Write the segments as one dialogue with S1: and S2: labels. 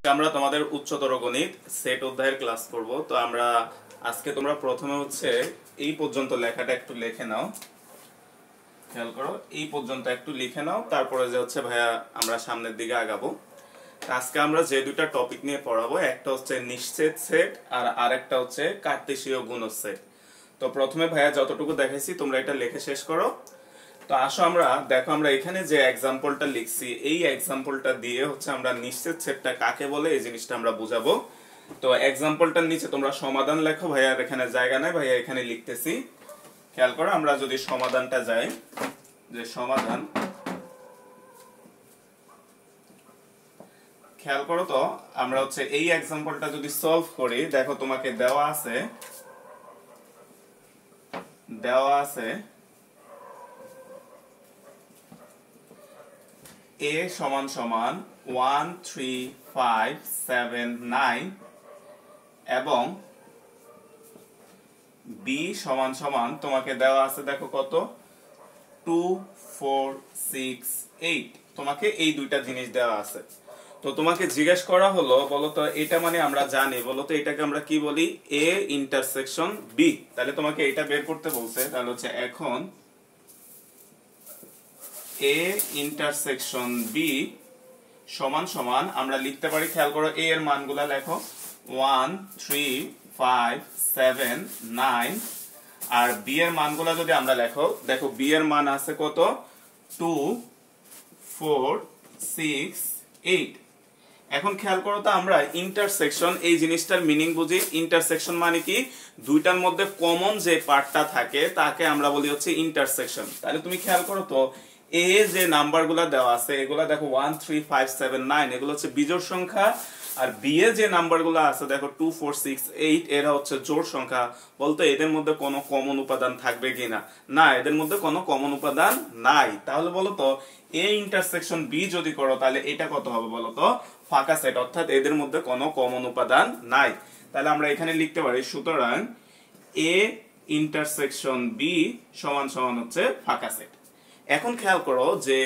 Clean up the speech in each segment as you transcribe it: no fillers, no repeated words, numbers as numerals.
S1: আমরা তোমাদের উচ্চতর গণিত সেট অধ্যায়ের ক্লাস করব। তো আমরা আজকে তোমরা প্রথমে হচ্ছে এই পর্যন্ত লেখাটা একটু লিখে নাও, খেয়াল করো, এই পর্যন্ত একটু লিখে নাও, তারপরে যে হচ্ছে ভাইয়া আমরা সামনের দিকে আগাবো। আজকে আমরা যে দুইটা টপিক নিয়ে পড়াবো, একটা হচ্ছে নিশ্চিত সেট আর আরেকটা হচ্ছে কার্তেশীয় গুণজ সেট। তো প্রথমে ভাইয়া যতটুকু দেখাইছি তোমরা এটা লিখে শেষ করো। তো আসো আমরা দেখো, আমরা এখানে যে এক্সাম্পলটা লিখছি, এই এক্সাম্পলটা দিয়ে হচ্ছে আমরা নিশ্চিত সেটটা কাকে বলে এই জিনিসটা আমরা বুঝাবো। তো এক্সাম্পলটার নিচে তোমরা সমাধান লেখো, ভাইয়া এখানে জায়গা নাই, ভাইয়া এখানে লিখতেছি। খেয়াল করো, আমরা যদি সমাধানটা যাই, যে সমাধান, খেয়াল করো তো আমরা হচ্ছে এই এক্সাম্পলটা যদি সলভ করি, দেখো তোমাকে দেওয়া আছে a সমান সমান 1 3 5 7 9 এবং b সমান সমান তোমাকে দেওয়া আছে দেখো কত, 2 4 6 8। তোমাকে এই দুইটা জিনিস দেওয়া আছে। তো তোমাকে জিজ্ঞেস করা হলো, বলো তো এটা মানে আমরা জানি, বলো তো এটাকে আমরা কি বলি, a ইন্টারসেকশন b। তাহলে তোমাকে এটা বের করতে বলছে, তাহলে হচ্ছে এখন a ইন্টারসেকশন b সমান সমান আমরা লিখতে পারি, খেয়াল করো a এর মানগুলা লেখো, 1 3 5 7 9, আর b এর মানগুলা যদি আমরা লেখো, দেখো b এর মান আছে কত, 2 4 6 8। এখন খেয়াল করো তো, আমরা ইন্টারসেকশন এই জিনিসটার মিনিং বুঝি। ইন্টারসেকশন মানে কি, দুইটার মধ্যে কমন যে পার্টটা থাকে তাকে আমরা বলি হচ্ছে ইন্টারসেকশন। তাহলে তুমি খেয়াল করো তো, এ যে নাম্বারগুলো দেওয়া আছে এগুলা দেখো 1 3 5 7 9, এগুলো হচ্ছে বিজোড় সংখ্যা। আর বি এ যে নাম্বারগুলো আছে দেখো 2 4 6 8, এরা হচ্ছে জোড় সংখ্যা। বলতো এদের মধ্যে কোনো কমন উপাদান থাকবে কিনা, না, এদের মধ্যে কোনো কমন উপাদান নাই। তাহলে বলো তো এ ইন্টারসেকশন বি যদি করো, তাহলে এটা কত হবে বলো তো, ফাঁকা সেট, অর্থাৎ এদের মধ্যে কোনো কমন উপাদান নাই। তাহলে আমরা এখানে লিখতে পারি, সুতরাং এ ইন্টারসেকশন বি সমান সমান হচ্ছে ফাঁকা সেট। এখন খেয়াল করো যে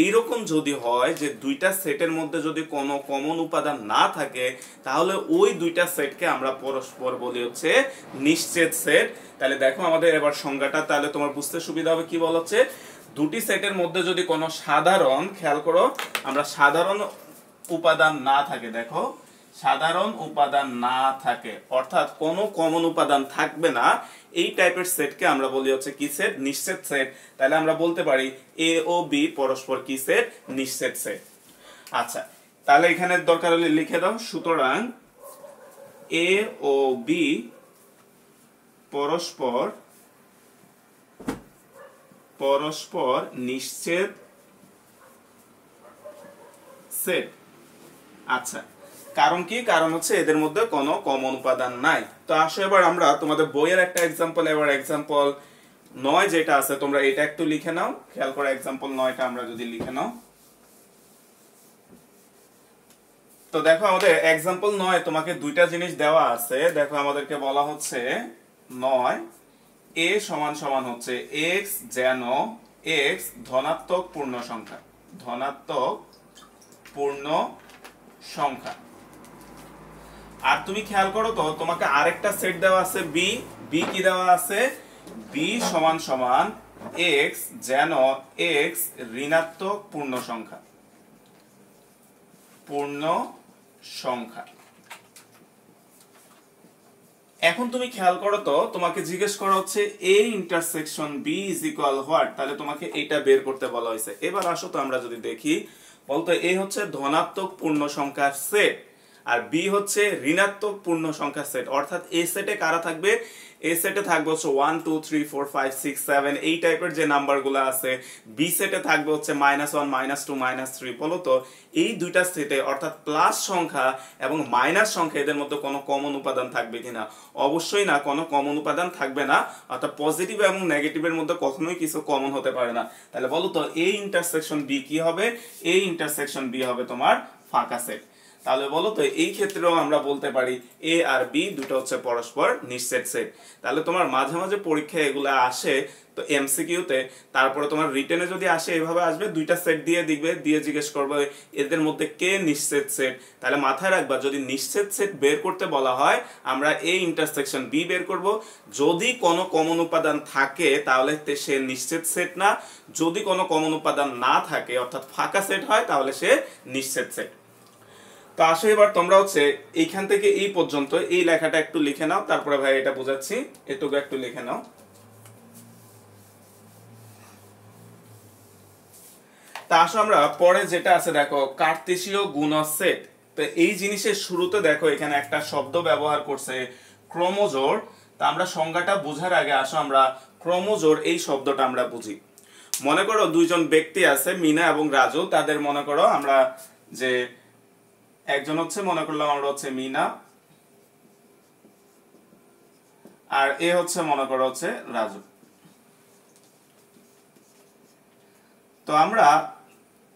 S1: এইরকম যদি হয় যে দুইটা সেটের মধ্যে যদি কোনো কমন উপাদান না থাকে, তাহলে ওই দুইটা সেটকে আমরা পরস্পর বলি হচ্ছে নিশ্চিত সেট। তাহলে দেখো আমাদের এবার সংজ্ঞাটা, তাহলে তোমার বুঝতে সুবিধা হবে। কি বলা হচ্ছে, দুটি সেটের মধ্যে যদি কোনো সাধারণ, খেয়াল করো, আমরা সাধারণ উপাদান না থাকে, দেখো সাধারণ উপাদান না থাকে, অর্থাৎ কোনো কমন উপাদান থাকবে না, এই টাইপের সেটকে আমরা বলি হচ্ছে কি সেট, নিশ্চিত সেট। তাহলে আমরা বলতে পারি এ ও বি পরস্পর কি সেট, নিশ্চিত সেট। আচ্ছা, তাহলে এখানে দরকার হলে লিখে দাও, সুতরাং এ ও বি পরস্পর নিশ্চিত সেট। আচ্ছা, কারণ কি, কারণ হচ্ছে এদের মধ্যে কোনো কমন উপাদান নাই। তো আসো এবার আমরা তোমাদের বইয়ের একটা এক্সাম্পল, এবার এক্সাম্পল 9 যেটা আছে তোমরা এটা একটু লিখে নাও। খেয়াল করে এক্সাম্পল 9টা আমরা যদি লিখে নাও, তো দেখো আমাদের এক্সাম্পল 9 তোমাকে দুইটা জিনিস দেওয়া আছে। দেখো আমাদেরকে বলা হচ্ছে 9 a সমান সমান হচ্ছে x, যেন x ধনাত্মক পূর্ণ সংখ্যা, ধনাত্মক পূর্ণ সংখ্যা। আর তুমি খেয়াল করো তো, তোমাকে আরেকটা সেট দেওয়া আছে বি। বি কি দেওয়া আছে, বি সমান সমান x, যেন x ঋণাত্মক পূর্ণ সংখ্যা, পূর্ণ সংখ্যা। এখন তুমি খেয়াল করো তো, তোমাকে জিজ্ঞেস করা হচ্ছে a intersection b is equal what. তাহলে তোমাকে এটা বের করতে বলা হয়েছে। এবার আসো তো আমরা যদি দেখি, বলতো a হচ্ছে ধনাত্মক পূর্ণ সংখ্যার সেট আর b হচ্ছে ঋণাত্মক পূর্ণ সংখ্যার সেট, অর্থাৎ a সেটে কারা থাকবে, a সেটে থাকবে হচ্ছে 1 2 3 4 5 6 7 এই টাইপের যে নাম্বারগুলো আছে। b সেটে থাকবে হচ্ছে -1 -2 -3। বলো তো এই দুইটা সেটে, অর্থাৎ প্লাস সংখ্যা এবং মাইনাস সংখ্যা, এদের মধ্যে কোনো কমন উপাদান থাকবে কিনা, অবশ্যই না, কোনো কমন উপাদান থাকবে না। অর্থাৎ পজিটিভ এবং নেগেটিভের মধ্যে কখনোই কিছু কমন হতে পারে না। তাহলে বলো তো a ইন্টারসেকশন b কি হবে, a ইন্টারসেকশন b হবে তোমার ফাঁকা সেট। তাহলে বলো তো এই ক্ষেত্রেও আমরা বলতে পারি এ আর বি দুটো হচ্ছে পরস্পর নিশ্চিত সেট। তাহলে তোমার মাঝে মাঝে পরীক্ষায় এগুলা আসে তো এমসিকিউতে, তারপরে তোমার রিটেনে যদি আসে এভাবে আসবে, দুইটা সেট দিয়ে দিবে, দিয়ে জিজ্ঞেস করবে এদের মধ্যে কে নিশ্চিত সেট। তাহলে মাথায় রাখবা যদি নিশ্চিত সেট বের করতে বলা হয় আমরা এ ইন্টারসেকশন বি বের করব। যদি কোনো কমন উপাদান থাকে তাহলে সে নিশ্চিত সেট না, যদি কোনো কমন উপাদান না থাকে অর্থাৎ ফাঁকা সেট হয় তাহলে সে নিশ্চিত সেট। তো আসো এবার তোমরা হচ্ছে এইখান থেকে এই পর্যন্ত এই লেখাটা একটু লিখে নাও, তারপরে ভাই এটা বোঝাচ্ছি, এটুকু একটু লিখে নাও। তা আসো আমরা পরে যেটা আছে দেখো কার্তেশীয় গুণজ সেট। তো এই জিনিসের শুরুতে দেখো এখানে একটা শব্দ ব্যবহার করছে ক্রোমোজোর। তা আমরা সংজ্ঞাটা বোঝার আগে আসো আমরা ক্রোমোজোর এই শব্দটা আমরা বুঝি। মনে করো দুইজন ব্যক্তি আছে মিনা এবং রাজু, তাদের মনে করো আমরা যে একজন হচ্ছে মনে করলাম আমরা হচ্ছে মিনা আর এ হচ্ছে মনে করো হচ্ছে রাজু। তো আমরা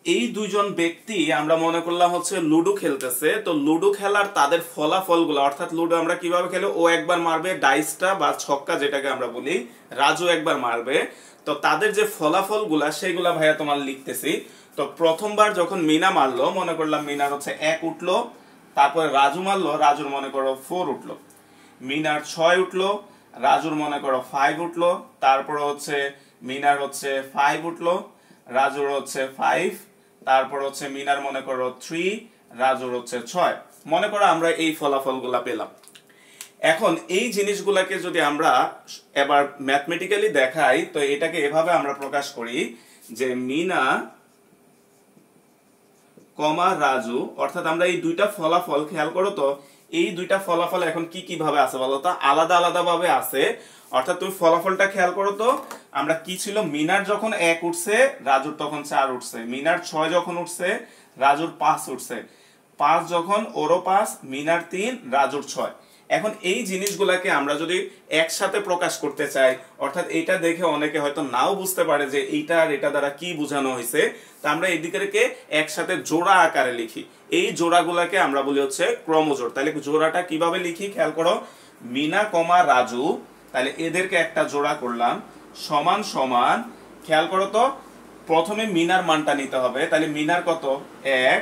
S1: এই দুইজন ব্যক্তি আমরা মনে করলাম হচ্ছে লুডো খেলতেছে। তো লুডো খেলার তাদের ফলাফলগুলো অর্থাৎ লুডো আমরা কিভাবে খেলে, ও একবার মারবে ডাইসটা বা ছক্কা যেটাকে আমরা বলি, রাজু একবার মারবে। তো তাদের যে ফলাফলগুলা সেগুলা ভাইয়া তোমার লিখতেছি। তো প্রথমবার যখন মিনা মারলো মনে করলাম মিনার হচ্ছে 1 উঠলো, তারপরে রাজু মারলো, রাজুর মনে করো 4 উঠলো, মিনার 6 উঠলো, রাজুর মনে করো 5 উঠলো, তারপরে হচ্ছে মিনার হচ্ছে 5 উঠলো, রাজুর হচ্ছে 5, তারপর হচ্ছে মিনার মনে করো 3, রাজুর হচ্ছে 6। মনে করো আমরা এই ফলাফলগুলা পেলাম। এখন এই জিনিসগুলাকে যদি আমরা এবার ম্যাথমেটিক্যালি দেখাই তো এটাকে এভাবে আমরা প্রকাশ করি যে মিনা কমা রাজু, অর্থাৎ আমরা এই দুইটা ফলাফল খেয়াল করো তো এই দুইটা ফলাফল এখন কি কি ভাবে আছে বলো তো, আলাদা আলাদা ভাবে আছে। অর্থাৎ তুমি ফলাফলটা খেয়াল করো তো আমরা কি ছিল, মিনার যখন 1 উঠছে রাজুর তখন 4 উঠছে, মিনার 6 যখন উঠছে রাজুর 5 উঠছে, 5 যখন ওরও 5, মিনার 3, রাজুর 6। এখন এই জিনিসগুলাকে আমরা যদি একসাথে প্রকাশ করতে চাই অর্থাৎ এইটা দেখে অনেকে হয়তো নাও বুঝতে পারে যে এইটা আর এটা দ্বারা কি বোঝানো হয়েছে, তা আমরা এইদিকে একসাথে জোড়া আকারে লিখি। এই জোড়াগুলাকে আমরা বলি হচ্ছে ক্রোমোজোড়। তাহলে জোড়াটা কিভাবে লিখি খেয়াল করো, মিনা কমা রাজু, তাহলে এদেরকে একটা জোড়া করলাম সমান সমান, খেয়াল করো তো প্রথমে মিনার মানটা নিতে হবে, তাহলে মিনার কত 1,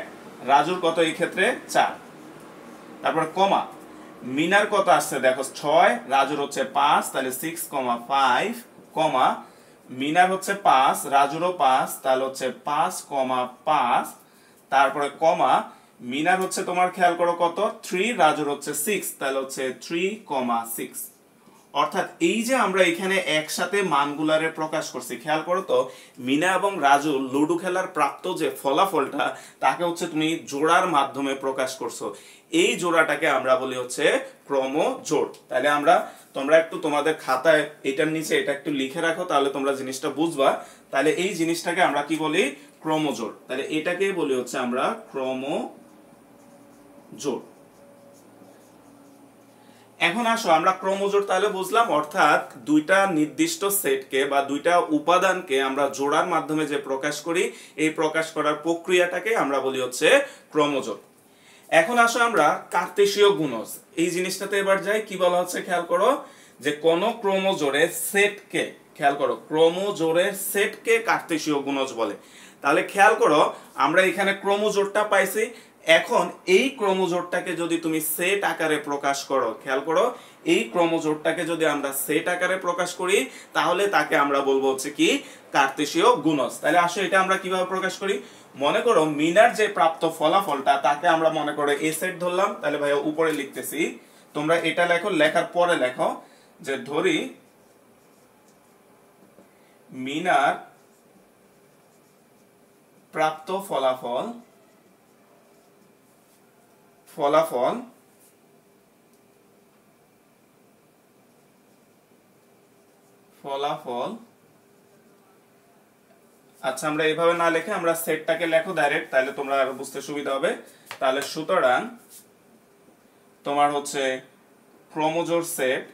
S1: রাজুর কত এই ক্ষেত্রে 4, তারপর কমা মিনার কত আসছে দেখো 6, রাজুর হচ্ছে 5 তাহলে 6,5, কমা মিনার হচ্ছে 5, রাজুরও 5 তাহলে হচ্ছে 5,5, তারপরে কমা মিনার হচ্ছে তোমার খেয়াল করো কত 3, রাজুর হচ্ছে 6 তাহলে হচ্ছে 3,6। অর্থাৎ এই যে আমরা এখানে একসাথে মানগুলারে প্রকাশ করছি খেয়াল করো তো মিনা এবং রাজু লুডো খেলার প্রাপ্ত যে ফলাফলটা তাকে হচ্ছে তুমি জোড়ার মাধ্যমে প্রকাশ করছো। এই জোড়াটাকে আমরা বলি হচ্ছে ক্রমজোড়। তাহলে আমরা তোমরা একটু তোমাদের খাতায় এটার নিচে এটা একটু লিখে রাখো তাহলে তোমরা জিনিসটা বুঝবা। তাহলে এই জিনিসটাকে আমরা কি বলি ক্রমজোড়। তাহলে এটাকেই বলি হচ্ছে আমরা ক্রমজোড়। এখন আসো আমরা ক্রোমোজোড় তাহলে বুঝলাম, অর্থাৎ দুইটা নির্দিষ্ট সেটকে বা দুইটা উপাদানকে আমরা জোড়ার মাধ্যমে যে প্রকাশ করি এই প্রকাশ করার প্রক্রিয়াটাকে আমরা বলি হচ্ছে ক্রোমোজোড়। এখন আসো আমরা কার্তেশীয় গুণজ এই জিনিসটাতে এবার যাই। কি বলা হচ্ছে খেয়াল করো যে কোন ক্রোমোজোড়ের সেটকে, খেয়াল করো ক্রোমোজোড়ের সেটকে কার্তেশীয় গুণজ বলে। তাহলে খেয়াল করো আমরা এখানে ক্রোমোজোড়টা পাইছি। এখন এই ক্রোমোজোড়টাকে যদি তুমি সেট আকারে প্রকাশ করো, খেয়াল করো এই ক্রোমোজোড়টাকে যদি আমরা সেট আকারে প্রকাশ করি তাহলে তাকে আমরা বলবো হচ্ছে কি কার্তেশীয় গুণজ। তাহলে আসো এটা আমরা কিভাবে প্রকাশ করি, মনে করো মিনার যে প্রাপ্ত ফলাফলটা তাকে আমরা মনে করো এ সেট ধরলাম। তাহলে ভাইয়া উপরে লিখতেছি, তোমরা এটা লেখো, লেখার পরে লেখো যে ধরি মিনার প্রাপ্ত ফলাফল আচ্ছা আমরা এইভাবে না লিখে আমরা সেটটাকে লেখো ডাইরেক্ট, তাহলে তোমরা আরো বুঝতে সুবিধা হবে। তাহলে সুতরাং তোমার হচ্ছে ক্রোমোজোড় সেট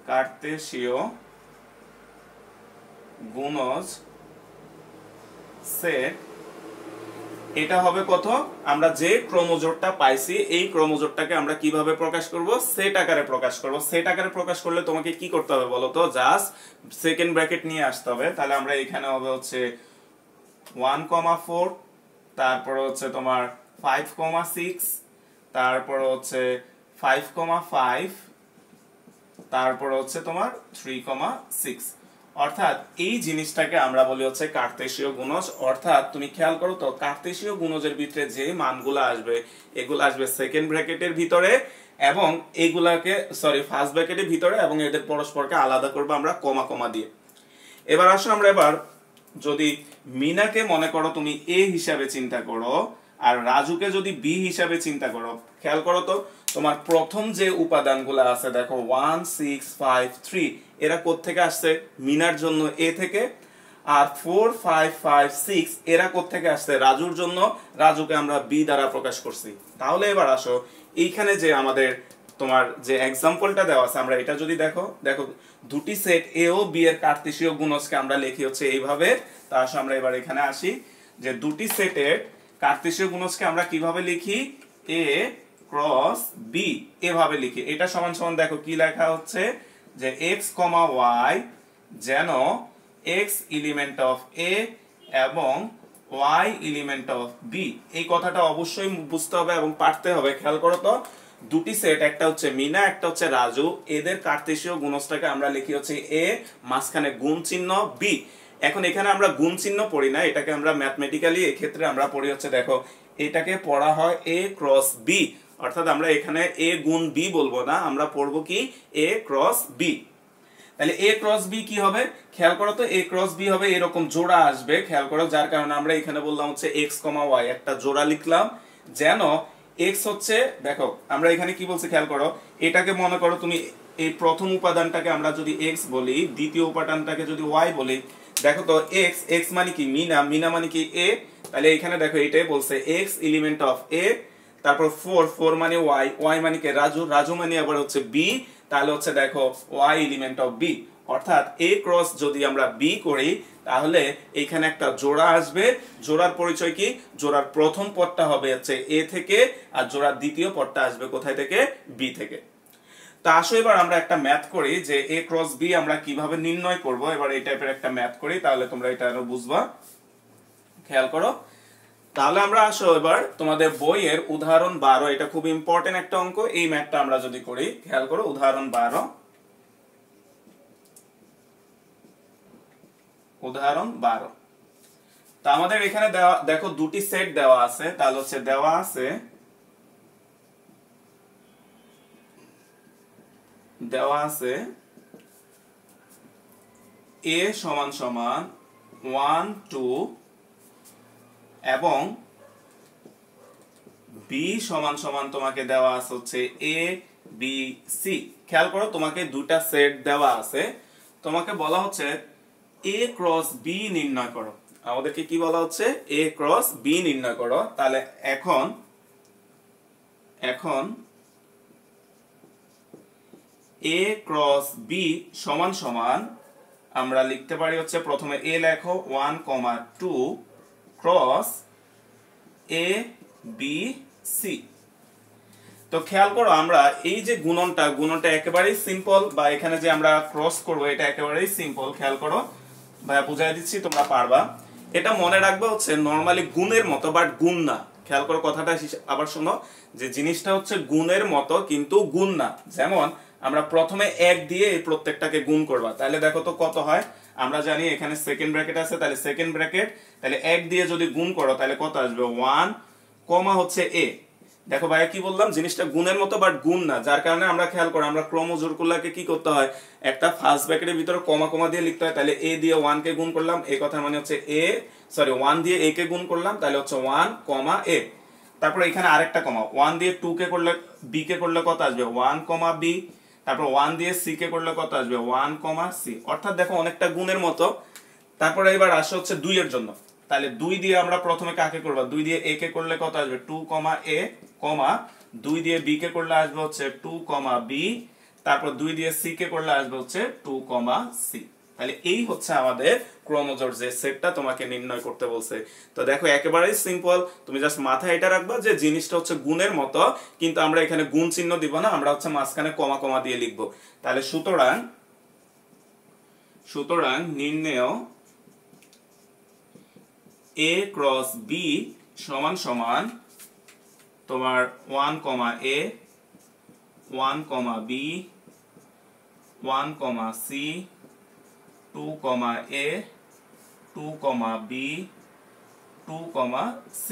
S1: কার্তেশীয় গুণজ সেট এটা হবে কত, আমরা যে ক্রোমোজোরটা পাইছি এই ক্রোমোজোরটাকে আমরা কিভাবে প্রকাশ করব, সেট আকারে প্রকাশ করব। সেট আকারে প্রকাশ করলে তোমাকে কি করতে হবে বলো তো, জাস্ট সেকেন্ড ব্র্যাকেট নিয়ে আসতে হবে। তাহলে আমরা এখানে হবে হচ্ছে 1,4, তারপরে হচ্ছে তোমার 5,6, তারপরে হচ্ছে 5,5, তারপরে হচ্ছে তোমার 3,6। অর্থাৎ এই জিনিসটাকে আমরা বলি হচ্ছে কার্তেশীয় গুণজ। অর্থাৎ তুমি খেয়াল করো তো, কার্তেশীয় গুণজের ভিতরে যে মানগুলো আসবে এগুলো আসবে সেকেন্ড ব্র্যাকেটের ভিতরে, এবং এইগুলাকে ফার্স্ট ব্র্যাকেটের ভিতরে, এবং এদের পরস্পরকে আলাদা করবো আমরা কমা কমা দিয়ে। এবার আসো আমরা এবার যদি মিনাকে মনে করো তুমি এ হিসাবে চিন্তা করো, আর রাজুকে যদি বি হিসাবে চিন্তা করো, খেয়াল করো তো তোমার প্রথম যে উপাদানগুলো আছে দেখো 1, 6, 5, 3, এরা কোত্থেকে আসছে, মিনার জন্য এ থেকে। আর 4, 5, 5, 6 এরা কোত্থেকে আসছে, রাজুর জন্য, রাজুকে আমরা বি দ্বারা প্রকাশ করছি। তাহলে এবার আসো এইখানে যে আমাদের তোমার যে এক্সাম্পলটা দেওয়া আছে, আমরা এটা যদি দেখো দুটি সেট এ ও বি এর কার্তেশীয় গুণজকে আমরা লিখি হচ্ছে এইভাবে। তা আসো আমরা এবার এখানে আসি যে দুটি সেটের কার্তেশীয় গুণজকে আমরা কিভাবে লিখি, এ ক্রস বি এভাবে লিখি। এটা সমান সমান দেখো কি লেখা হচ্ছে যে x, y যেন x এলিমেন্ট অফ a এবং y এলিমেন্ট অফ b। এই কথাটা অবশ্যই বুঝতে হবে এবং পারতে হবে। খেয়াল করো তো, দুটি সেট, একটা হচ্ছে মিনা, একটা হচ্ছে রাজু, এদের কার্তেশীয় গুণজটাকে আমরা লিখি হচ্ছে a, মাঝখানে গুণ চিহ্ন b। এখন এখানে আমরা গুণ চিহ্ন পড়ি না, এটাকে আমরা ম্যাথমেটিক্যালি এই ক্ষেত্রে আমরা পড়ি হচ্ছে দেখো এটাকে পড়া হয় a ক্রস b। অর্থাৎ আমরা এখানে a গুণ b বলবো না, আমরা পড়বো কি a ক্রস b। তাহলে a ক্রস b কি হবে, খেয়াল করো তো, a ক্রস b হবে এরকম জোড়া আসবে। খেয়াল করো, যার কারণে আমরা এখানে বললাম হচ্ছে x, y একটা জোড়া লিখলাম, যেন x হচ্ছে, দেখো আমরা এখানে কি বলছি খেয়াল করো, এটাকে মনে করো তুমি এই প্রথম উপাদানটাকে আমরা যদি x বলি, দ্বিতীয় উপাদানটাকে যদি y বলি, দেখো তো x মানে কি মিনা, মিনা মানে কি a। তাহলে এখানে দেখো এটাই বলছে x এলিমেন্ট অফ a, তারপর 4 মানে y মানে কি রাজু, রাজু মানে আবার হচ্ছে b। তাহলে হচ্ছে দেখো y এলিমেন্ট অফ b। অর্থাৎ a ক্রস যদি আমরা b করি তাহলে এখানে একটা জোড়া আসবে। জোড়ার পরিচয় কি, জোড়ার প্রথম পদটা হবে হচ্ছে a থেকে, আর জোড়ার দ্বিতীয় পদটা আসবে কোথায় থেকে, b থেকে। তা আসো এবার আমরা একটা ম্যাথ করি যে a ক্রস b আমরা কিভাবে নির্ণয় করব। এবার এই টাইপের একটা ম্যাথ করি, তাহলে তোমরা এটা আরো বুঝবা। খেয়াল করো, তাহলে আমরা আসো এবার তোমাদের বইয়ের উদাহরণ 12, এটা খুব ইম্পর্টেন্ট একটা অঙ্ক, এই ম্যাথটা আমরা যদি করি। খেয়াল করো উদাহরণ 12, উদাহরণ 12। তা আমাদের এখানে দেখো দুটি সেট দেওয়া আছে। তাহলে হচ্ছে দেওয়া আছে a সমান সমান 1, 2 এবং b সমান সমান তোমাকে দেওয়া আছে হচ্ছে a, b, c। খেয়াল করো, তোমাকে দুটা সেট দেওয়া আছে, তোমাকে বলা হচ্ছে a ক্রস b নির্ণয় করো। আমাদেরকে কি বলা হচ্ছে, a ক্রস b নির্ণয় করো। তাহলে এখন a ক্রস b সমান সমান আমরা লিখতে পারি হচ্ছে, প্রথমে a লেখো 1, 2 ক্রস a, b, c। তো খেয়াল করো, আমরা এই যে গুণনটা একেবারেই সিম্পল, বা এখানে যে আমরা ক্রস করব এটা একেবারেই সিম্পল। খেয়াল করো, ভাইয়া বুঝাই দিচ্ছি, তোমরা পারবা। এটা মনে রাখবে হচ্ছে নরমালি গুণের মতো, বাট গুণ না। খেয়াল করো কথাটা আবার শোনো, যে জিনিসটা হচ্ছে গুণের মতো কিন্তু গুণ না। যেমন আমরা প্রথমে 1 দিয়ে এই প্রত্যেকটাকে গুণ করবা, তাহলে দেখো তো কত হয়। আমরা জানি এখানে সেকেন্ড ব্র্যাকেট আছে, তাহলে সেকেন্ড ব্র্যাকেট, তাহলে 1 দিয়ে যদি গুণ করো তাহলে কত আসবে, 1 কমা হচ্ছে a। দেখো ভাইয়া কি বললাম, জিনিসটা গুণের মতো বাট গুণ না, যার কারণে আমরা খেয়াল করো আমরা ক্রমজোড়গুলোকে কি করতে হয়, একটা ফার্স্ট ব্র্যাকেটের ভিতরে কমা কমা দিয়ে লিখতে হয়। তাহলে a দিয়ে 1 কে গুণ করলাম, এই কথার মানে হচ্ছে 1 দিয়ে a কে গুণ করলাম, তাহলে হচ্ছে 1, a। তারপর এখানে আরেকটা কমা, 1 দিয়ে 2 কে করলে b কে করলে কত আসবে, 1, b। তারপর 1 দিয়ে c কে করলে কত আসবে, 1, c। অর্থাৎ দেখো অনেকটা গুণের মতো। তারপরে এবার আসে হচ্ছে 2 এর জন্য। তাহলে 2 দিয়ে আমরা প্রথমে কাকে করব, 2 দিয়ে a কে করলে কত আসবে, 2, a, 2 দিয়ে b কে করলে আসবে হচ্ছে 2, b। তারপর 2 দিয়ে c কে করলে আসবে হচ্ছে 2, c। তাহলে এই হচ্ছে আমাদের ক্রোমোজোর যে সেটটা তোমাকে নির্ণয় করতে বলছে। তো দেখো একেবারেই সিম্পল, তুমি জাস্ট মাথায় এটা রাখবা যে জিনিসটা হচ্ছে গুণের মতো, কিন্তু আমরা এখানে গুণ চিহ্ন দিব না, আমরা হচ্ছে মাঝখানে কমা কমা দিয়ে লিখবো। তাহলে সুতরাং নির্ণেয় A ক্রস B সমান সমান তোমার 1, A 1, B 1, C 2, A 2, B 2, C।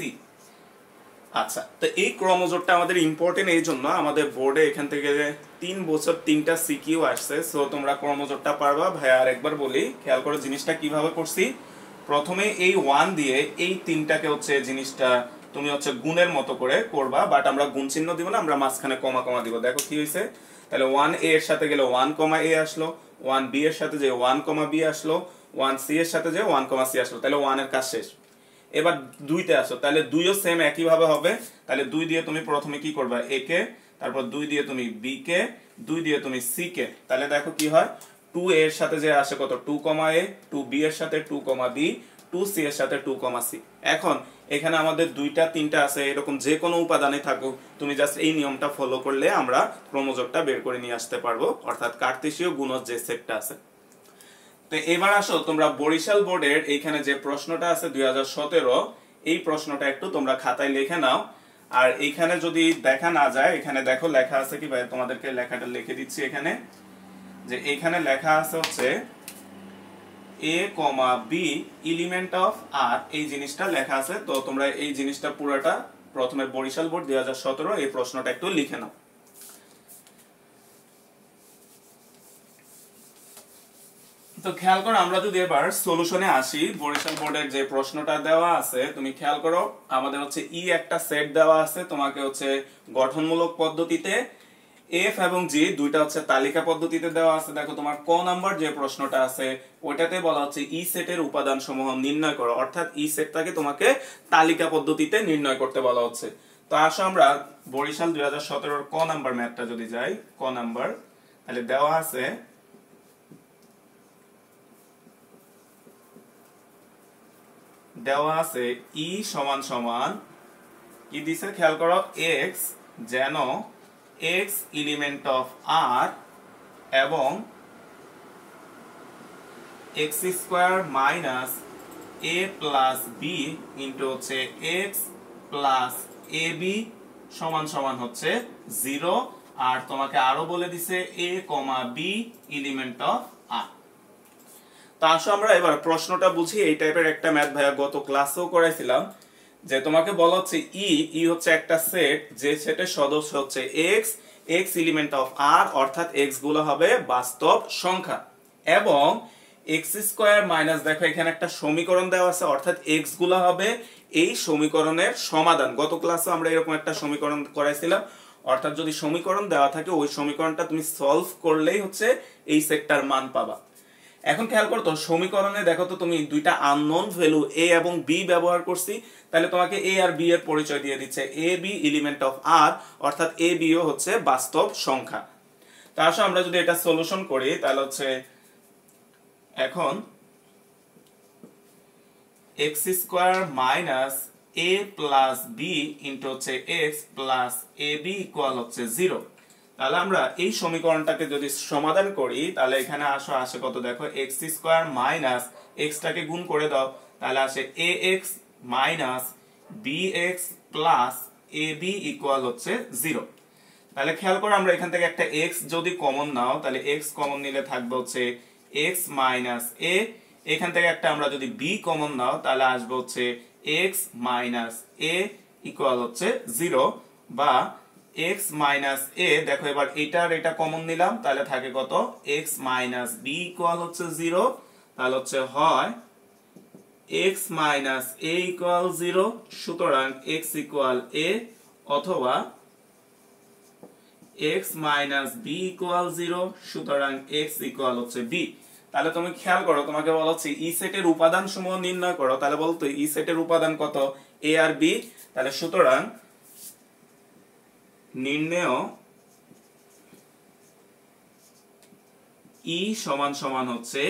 S1: আচ্ছা, তো এই ক্রোমোজোরটা আমাদের ইম্পর্টেন্ট এই জন্য আমাদের বোর্ডে এখান থেকে 3 বছর 3টা সিকিউ আসছে। সো তোমরা ক্রোমোজোরটা পারবা। ভাই আর একবার বলি, খেয়াল করে জিনিসটা কিভাবে করছি। প্রথমে এই 1 দিয়ে এই 3টাকে হচ্ছে জিনিসটা তুমি হচ্ছে গুণের মতো করে করবা, বাট আমরা গুণ চিহ্ন দিব না, আমরা মাঝখানে কমা কমা দিব। দেখো কি হয়েছে, তাহলে 1A এর সাথে গেলে 1, A আসলো, 1B এর সাথে যে 1, B আসলো, 1C এর সাথে যে 1, C আসলো, তাহলে 1 এর কাজ শেষ। এবার 2তে আসো, তাহলে 2ও সেম একই ভাবে হবে। তাহলে 2 দিয়ে তুমি প্রথমে কি করবা, A কে, তারপর 2 দিয়ে তুমি B কে, 2 দিয়ে তুমি C কে। তাহলে দেখো কি হয়, 2A এর সাথে যে আসে কত 2, A, 2B এর সাথে 2, B, 2C এর সাথে 2, C। এখন এখানে আমাদের 2টা 3টা আছে, এরকম যে কোনো উপাদানে থাকুক, তুমি জাস্ট এই নিয়মটা ফলো করলে আমরা ক্রোমোজোরটা বের করে নিয়ে আসতে পারবো, অর্থাৎ কার্তেশীয় গুণজ যে সেটটা আছে। তো এবার আসো তোমরা বরিশাল বোর্ডের এইখানে যে প্রশ্নটা আছে 2017, এই প্রশ্নটা একটু তোমরা খাতায় লিখে নাও। আর এইখানে যদি দেখা না যায়, এখানে দেখো লেখা আছে কি ভাই, তোমাদেরকে লেখাটা লিখে দিচ্ছি এখানে, যে এইখানে লেখা আছে হচ্ছে A, B element of R, এই জিনিসটা লেখা আছে। তো তোমরা এই জিনিসটা পুরোটা প্রথমে বরিশাল বোর্ড 2017 এই প্রশ্নটা একটু লিখে নাও। তো খেয়াল করো, আমরা যদি এবার সলিউশনে আসি, বরিশাল বোর্ডের যে প্রশ্নটা দেওয়া আছে তুমি খেয়াল করো, আমাদের হচ্ছে ই একটা সেট দেওয়া আছে, তোমাকে হচ্ছে গঠনমূলক পদ্ধতিতে, এফ এবং জি দুইটা হচ্ছে তালিকা পদ্ধতিতে দেওয়া আছে। দেখো তোমার ক নাম্বার যে প্রশ্নটা আছে ওইটাতে বলা হচ্ছে ই সেটের উপাদান সমূহ নির্ণয় করো, অর্থাৎ ই সেটটাকে তোমাকে তালিকা পদ্ধতিতে নির্ণয় করতে বলা হচ্ছে। তো আসো আমরা বরিশাল 2017 ক নাম্বার ম্যাথটা যদি যাই, ক নাম্বার, তাহলে দেওয়া আছে ই সমান সমান কি দিছে, খেয়াল করো, এক্স, যেন এক্স এলিমেন্ট অফ আর এবং এক্স স্কোয়ার মাইনাস এ প্লাস বি ইন্টু হচ্ছে এক্স প্লাস এ বি সমান সমান হচ্ছে 0। আর তোমাকে আরো বলে দিছে এ কমা বি এলিমেন্ট অফ আর। তা আসো আমরা এবার প্রশ্নটা বুঝি। এই টাইপের একটা ম্যাথ ভাইয়া গত ক্লাসেও করাইছিলাম, যে তোমাকে বলা হচ্ছে ই হচ্ছে একটা সেট, যে সেটের সদস্য হচ্ছে এক্স, এক্স এলিমেন্ট অফ আর, অর্থাৎ এক্স গুলো হবে বাস্তব সংখ্যা, এবং এক্স স্কোয়ার মাইনাস, দেখো এখানে একটা সমীকরণ দেওয়া আছে, অর্থাৎ এক্স গুলো হবে এই সমীকরণের সমাধান। গত ক্লাসে আমরা এরকম একটা সমীকরণ করাইছিলাম, অর্থাৎ যদি সমীকরণ দেওয়া থাকে ওই সমীকরণটা তুমি সলভ করলেই হচ্ছে এই সেটটার মান পাবা। এখন খেয়াল করো তো, সমীকরণে দেখো তো তুমি দুইটা আননোন ভ্যালু এ এবং বি ব্যবহার করছি, তাহলে তোমাকে এ আর বি এর পরিচয় দিয়ে দিচ্ছে এ বি এলিমেন্ট অফ আর, অর্থাৎ এ বি ও হচ্ছে বাস্তব সংখ্যা। তো আসো আমরা যদি এটা সলিউশন করি, তাহলে হচ্ছে এখন এক্স স্কোয়ার মাইনাস এ প্লাস বি ইন্টু হচ্ছে x plus A B equal হচ্ছে 0। তাহলে আমরা এই সমীকরণটাকে যদি সমাধান করি, তাহলে এখানে আসে কত, দেখো এক্স স্কোয়ার মাইনাস এক্সটাকে গুণ করে দাও, তাহলে আসে A X minus B X plus A B equal হচ্ছে 0। তাহলে খেয়াল করো, আমরা এখান থেকে একটা এক্স যদি কমন নাও, তাহলে এক্স কমন নিলে থাকবে হচ্ছে এক্স মাইনাস এ, এখান থেকে একটা আমরা যদি বি কমন নাও তাহলে আসবে হচ্ছে এক্স মাইনাস এ ইকুয়াল হচ্ছে 0, বা এক্স মাইনাস এ, দেখো এবার এটার এটা কমন নিলাম, তাহলে থাকে কত, এক্স মাইনাস বি ইকুয়াল হচ্ছে 0। তাহলে হচ্ছে হয় এক্স মাইনাস এ ইকুয়াল 0, সুতরাং এক্স ইকুয়াল এ, অথবা এক্স মাইনাস বি ইকুয়াল 0, সুতরাং এক্স ইকুয়াল হচ্ছে বি। তাহলে তুমি খেয়াল করো, তোমাকে বলা হচ্ছে ই সেটের উপাদান সমূহ নির্ণয় করো, তাহলে বলতো ই সেটের উপাদান কত, এ আর বি। তাহলে সুতরাং নির্ণেয় ই সমান সমান হচ্ছে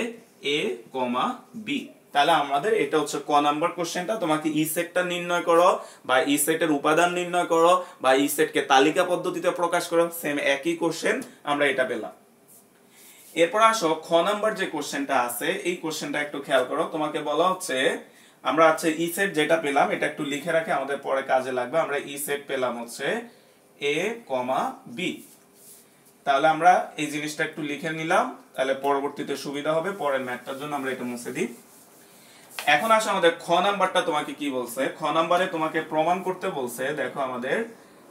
S1: এ কমা বি। তাহলে আমাদের এটা হচ্ছে ক নাম্বার কোশ্চেনটা। তোমাকে ই সেটটা নির্ণয় করো বা ই সেটের উপাদান নির্ণয় করো বা ই সেটকে তালিকা পদ্ধতিতে প্রকাশ করো, সেম একই কোশ্চেন আমরা এটা পেলাম। এরপর আসো খ নাম্বার যে কোশ্চেনটা আছে, এই কোশ্চেনটা একটু খেয়াল করো। তোমাকে বলা হচ্ছে আমরা আছে ই সেট যেটা পেলাম এটা একটু লিখে রাখে, আমাদের পরে কাজে লাগবে। আমরা ই সেট পেলাম হচ্ছে এ কমা বি। তাহলে আমরা এই জিনিসটা একটু লিখে নিলাম, তাহলে পরবর্তীতে সুবিধা হবে। পরের ম্যাথটার জন্য আমরা এটা মুছে দিই। এখন আসো আমাদের খ নাম্বারটা তোমাকে কি বলছে। খ নাম্বারে তোমাকে প্রমাণ করতে বলছে, দেখো আমাদের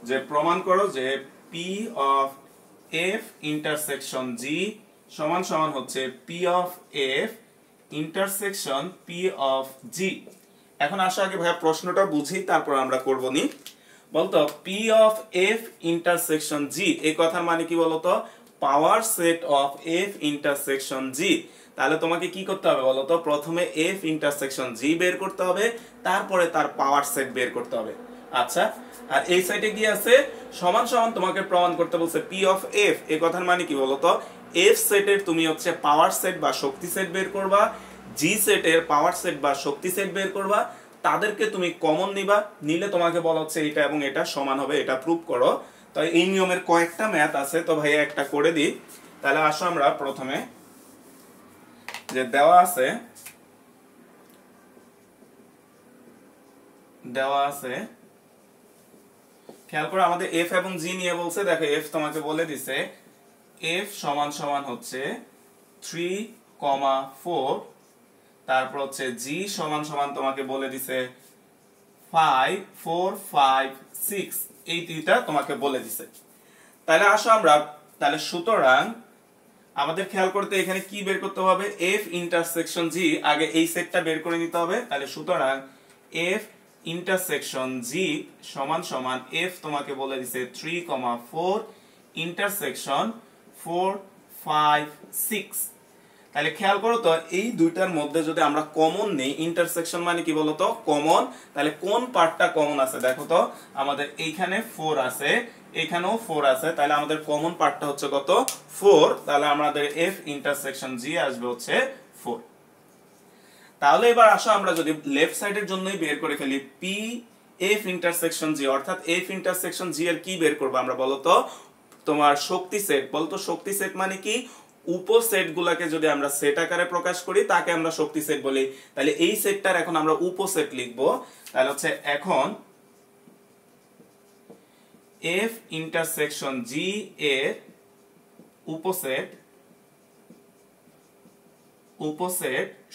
S1: যে প্রমাণ করো যে P of F intersection G সমান সমান হচ্ছে P of F intersection P of G. এখন আসো আগে ভাইয়া প্রশ্নটা বুঝি, তারপর আমরা করবো নি। বলতো P of F intersection G এই কথার মানে কি বলতো? Power set of F intersection G. তাহলে তোমাকে কি করতে হবে বলতো? প্রথমে এফ ইন্টারসেকশন জি বের করতে হবে, তারপরে তার পাওয়ার সেট বের করতে হবে। আচ্ছা, আর এই সাইডে কি আছে? সমান সমান তোমাকে প্রমাণ করতে বলছে পি অফ এফ। এই কথার মানে কি বলতো? এফ সেটের তুমি হচ্ছে পাওয়ার সেট বা শক্তি সেট বের করবা, জি সেটের পাওয়ার সেট বা শক্তি সেট বের করবা, তাদেরকে তুমি কমন নিবা, নিলে তোমাকে বলা হচ্ছে এটা এবং এটা সমান হবে, এটা প্রুফ করো। তো এই নিয়মের কয়েকটা ম্যাথ আছে, তো ভাইয়া একটা করে দিই। তাহলে আসো আমরা প্রথমে যে দেওয়া আছে খেয়াল করে আমাদের এফ এবং জি নিয়ে বলছে। দেখো এফ তোমাকে বলে দিছে এফ সমান সমান হচ্ছে 3,4, তারপর হচ্ছে জি সমান সমান তোমাকে বলে দিছে 5, 4, 5, 6, এই তিনটা তোমাকে বলে দিছে। তাহলে আসো আমরা তাহলে সুতরাং আমাদের খেয়াল করতে এখানে কি বের করতে হবে? এফ ইন্টারসেকশন জি, আগে এই সেটটা বের করে নিতে হবে। তাহলে সুতরাং এফ ইন্টারসেকশন জি সমান সমান এফ তোমাকে বলে দিছে 3,4 ইন্টারসেকশন 4, 5, 6। তাহলে খেয়াল করো তো এই দুইটার মধ্যে যদি আমরা কমন নেই, ইন্টারসেকশন মানে কি বলতো? কমন। তাহলে কোন পার্টটা কমন আছে দেখো তো? আমাদের এইখানে 4 আছে, এখানেও 4 আছে, তাহলে আমাদের কমন পার্টটা হচ্ছে কত? 4। তাহলে আমাদের এফ ইন্টারসেকশন জি আসবে হচ্ছে 4। তাহলে এবার আসো আমরা যদি লেফট সাইডের জন্যই বের করে ফেলি পি এফ ইন্টারসেকশন জি, অর্থাৎ এফ ইন্টারসেকশন জি এর কি বের করবো আমরা বলতো? তোমার শক্তি সেট। বলতো শক্তি সেট মানে কি? উপসেট গুলাকে যদি আমরা সেট আকারে প্রকাশ করি তাকে আমরা শক্তি সেট বলি। তাহলে এই সেটটার এখন আমরা উপসেট লিখবো। তাহলে হচ্ছে এখন এফ ইন্টারসেকশন জি এর উপসেট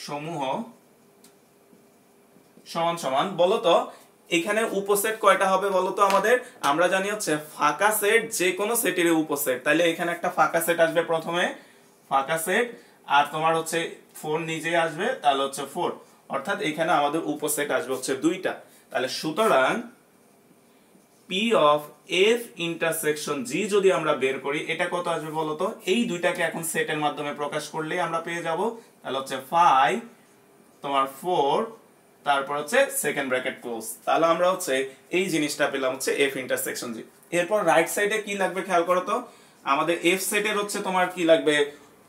S1: সমূহ সমান সমান বলতো এখানে উপসেট কয়টা হবে বলতো আমাদের? আমরা জানি হচ্ছে ফাঁকা সেট যে কোনো সেটের উপসেট। তাহলে এখানে একটা ফাঁকা সেট আসবে, প্রথমে ফাঁকা সেট, আর তোমার হচ্ছে 4 নিজেই আসবে, তাহলে হচ্ছে 4, অর্থাৎ এখানে আমাদের উপসেট আসবে হচ্ছে দুইটা। তাহলে সুতরাং পি অফ এফ ইন্টারসেকশন জি যদি আমরা বের করি এটা কত আসবে বলতো? এই দুইটাকে এখন সেটের মাধ্যমে প্রকাশ করলেই আমরা পেয়ে যাব। তাহলে হচ্ছে 5 তোমার 4, তারপর হচ্ছে সেকেন্ড ব্র্যাকেট ক্লোজ। তাহলে আমরা হচ্ছে এই জিনিসটা পেলাম হচ্ছে এফ ইন্টারসেকশন জি। এরপর রাইট সাইডে কি লাগবে খেয়াল করো তো? আমাদের এফ সেটের হচ্ছে তোমার কি লাগবে?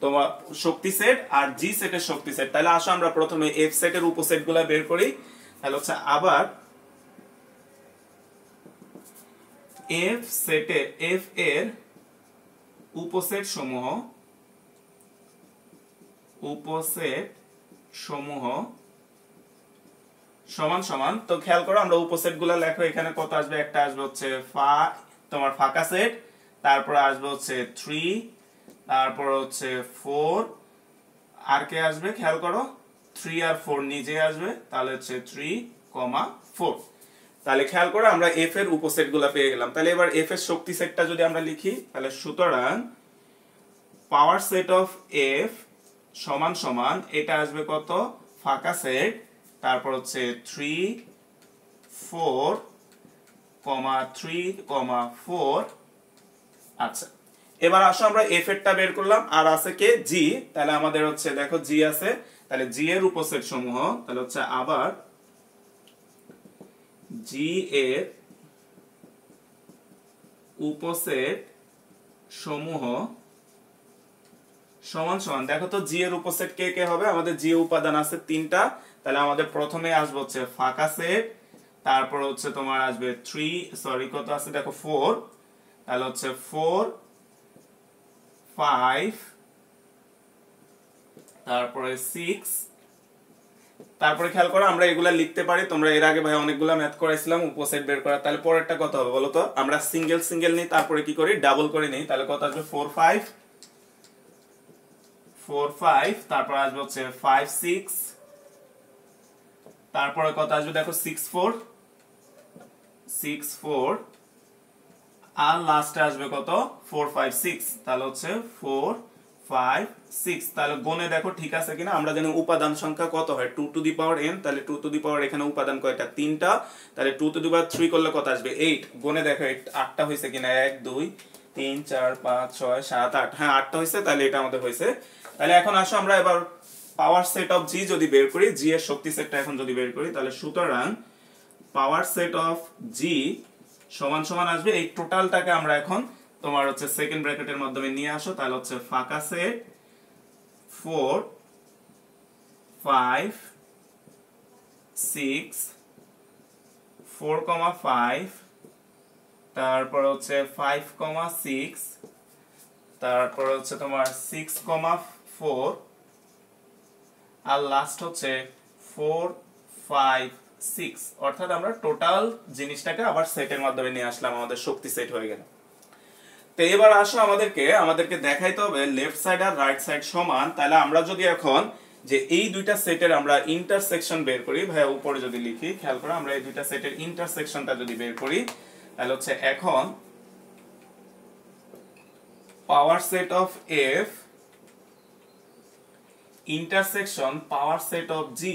S1: তোমার শক্তি সেট, আর জি সেটের শক্তি সেট। তাহলে আসো আমরা প্রথমে এফ সেটের উপসেট গুলা বের করি। তাহলে হচ্ছে আবার এফ সেটে এফ এর উপসেট সমূহ সমান সমান, তো খেয়াল করো আমরা উপসেট গুলা লেখো। এখানে কত আসবে? একটা আসবে হচ্ছে তোমার ফাঁকা সেট, তারপর আসবে হচ্ছে 3, তারপর হচ্ছে 4, আর কে আসবে খেয়াল করো? 3 আর 4 নিজে আসবে, তাহলে হচ্ছে 3, 4। তাহলে খেয়াল করো আমরা এফ এর উপসেট গুলা পেয়ে গেলাম। তাহলে এবার এফ এর শক্তি সেটটা যদি আমরা লিখি, তাহলে সুতরাং পাওয়ার সেট অফ এফ সমান সমান এটা আসবে কত? ফাঁকা সেট, তারপর হচ্ছে 3, 4, 3, 4। আচ্ছা, এবার আসো আমরা এফ এরটা বের করলাম, আর আছে কে? জি। তাহলে আমাদের হচ্ছে দেখো জি আছে, তাহলে জি এর উপসেট সমূহ, তাহলে হচ্ছে আবার জি এর উপসেট সমূহ সমান সমান দেখো তো জি এর উপসেট কে কে হবে, আমাদের জি উপাদান আছে 3টা, তাহলে আমাদের প্রথমে আসবে হচ্ছে ফাঁকা সেট, তারপর হচ্ছে তোমার আসবে 3 কত আছে দেখো 4, তাহলে হচ্ছে 4 5 তারপরে 6, তারপরে খেয়াল করো আমরা এগুলা লিখতে পারি, তোমরা এর আগে ভাই অনেকগুলা ম্যাথ করাইছিলাম উপসেট বের করা, তাহলে পরেরটা কত হবে বলো তো, আমরা সিঙ্গেল সিঙ্গেল নিই তারপরে কি করি ডাবল করে নিই, তাহলে কত আসবে 4 5, তারপর আসবে হচ্ছে 5 6, তারপরে কত আসবে দেখো 6 4, আর লাস্টে আসবে কত 4 5 6, তাহলে হচ্ছে 4 5 6, তাহলে গুণে দেখো ঠিক আছে কিনা, আমরা জানি উপাদান সংখ্যা কত হয় 2 টু দি পাওয়ার n, তাহলে 2 টু দি পাওয়ার এখানে উপাদান কয়টা 3টা, তাহলে 2 টু দি পাওয়ার 3 করলে কত আসবে 8, গুণে দেখো 8টা হইছে কিনা 1 2 3 4 5 6 7 8, হ্যাঁ 8টা হইছে, তাহলে এটা আমাদের হইছে। তাহলে এখন আসো আমরা এবার পাওয়ার সেট অফ জি যদি বের করি, জি এর শক্তি সেটটা এখন যদি বের করি, তাহলে সুতরাং পাওয়ার সেট অফ জি সমান সমান আসবে এই টোটালটাকে আমরা এখন তোমার হচ্ছে সেকেন্ড ব্র্যাকেটের মাধ্যমে নিয়ে আসো, তাহলে হচ্ছে ফাঁকা সেট 4 5 6 4 5, তারপর হচ্ছে 5 6, তারপর হচ্ছে তোমার 6 4, আর লাস্ট হচ্ছে 4 5 6, অর্থাৎ আমরা টোটাল জিনিসটাকে আবার সেটের মাধ্যমে নিয়ে আসলাম, আমাদের শক্তি সেট হয়ে গেল। তো এবার আসো আমাদেরকে দেখাইতে হবে লেফট সাইড আর রাইট সাইড সমান, তাহলে আমরা যদি এখন যে এই দুইটা সেটের আমরা ইন্টারসেকশন বের করি, ভাইয়া উপরে যদি লিখি খেয়াল করো, আমরা এই দুইটা সেটের ইন্টারসেকশনটা যদি বের করি, তাহলে হচ্ছে এখন power set of F intersection power set of G